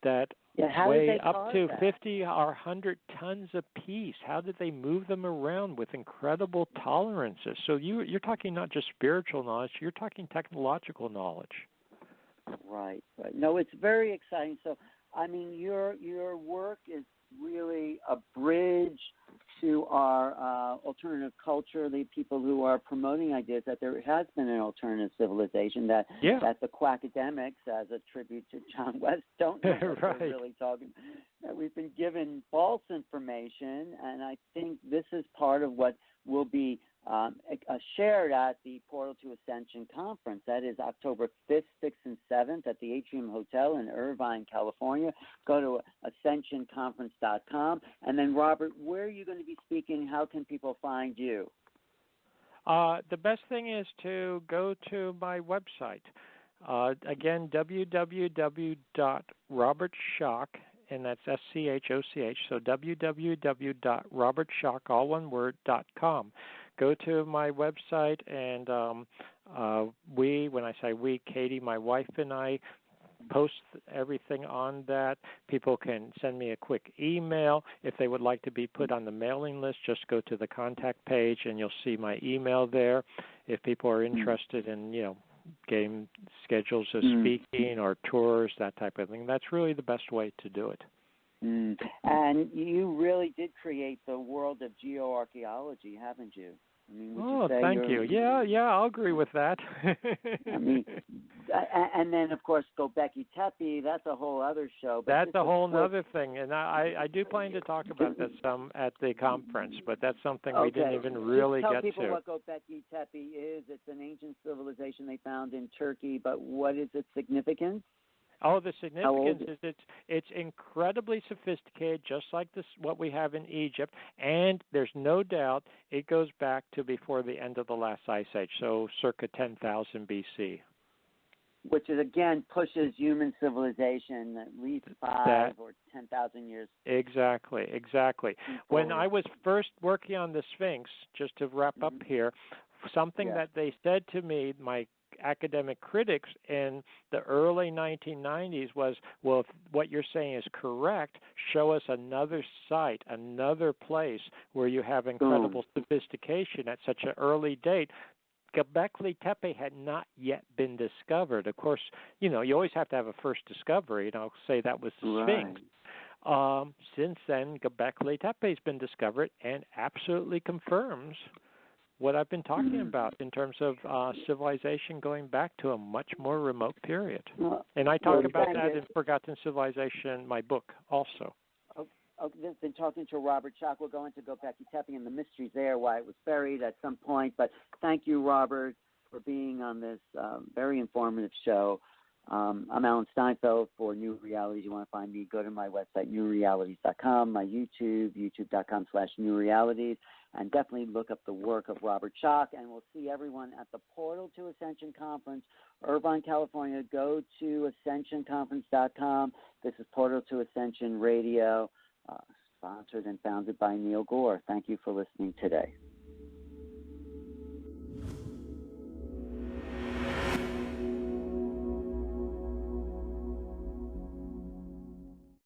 that weigh up to 50 or 100 tons apiece. How did they move them around with incredible tolerances? So you're talking not just spiritual knowledge, you're talking technological knowledge. Right. No, it's very exciting. So, I mean, your work is really a bridge to our alternative culture, the people who are promoting ideas that there has been an alternative civilization, that the quackademics, as a tribute to John West, don't know what they're really talking about. That we've been given false information, and I think this is part of what will be shared at the Portal to Ascension conference. That is October 5th, 6th, and 7th at the Atrium Hotel in Irvine, California. Go to ascensionconference.com. And then, Robert, where are you going to be speaking? How can people find you? The best thing is to go to my website. Again, www.robertschoch, and that's SCHOCH, so www.robertschoch, all one word, .com. Go to my website, and when I say we, Katie, my wife, and I post everything on that. People can send me a quick email. If they would like to be put on the mailing list, just go to the contact page, and you'll see my email there. If people are interested in, getting schedules of speaking or tours, that type of thing, that's really the best way to do it. And you really did create the world of geoarchaeology, haven't you? I mean, would you say thank you. Yeah, I'll agree with that. I mean, and then, of course, Göbekli Tepe, that's a whole other show. But that's a whole other thing, and I do plan to talk about that some at the conference, but that's something we didn't even really get to. Tell people what Göbekli Tepe is. It's an ancient civilization they found in Turkey, but what is its significance? Oh, the significance is it's incredibly sophisticated, just like what we have in Egypt, and there's no doubt it goes back to before the end of the last ice age, so circa 10,000 BC. which is again pushes human civilization at least 5 or 10,000 years. Exactly. When I was first working on the Sphinx, just to wrap up here, something that they said to me, my academic critics in the early 1990s was, well, if what you're saying is correct, show us another site, another place where you have incredible sophistication at such an early date. Göbekli Tepe had not yet been discovered. Of course, you always have to have a first discovery, and I'll say that was the Sphinx. Since then, Göbekli Tepe has been discovered and absolutely confirms what I've been talking about in terms of civilization going back to a much more remote period. And I talk about that in Forgotten Civilization, my book, also. I've been talking to Robert Schoch. We'll go into Göbekli Tepe and the mysteries there, why it was buried at some point. But thank you, Robert, for being on this very informative show. I'm Alan Steinfeld for New Realities. You want to find me, go to my website, newrealities.com, my YouTube, youtube.com/newrealities, and definitely look up the work of Robert Schoch. And we'll see everyone at the Portal to Ascension Conference, Irvine, California. Go to ascensionconference.com. This is Portal to Ascension Radio, sponsored and founded by Neil Gore. Thank you for listening today.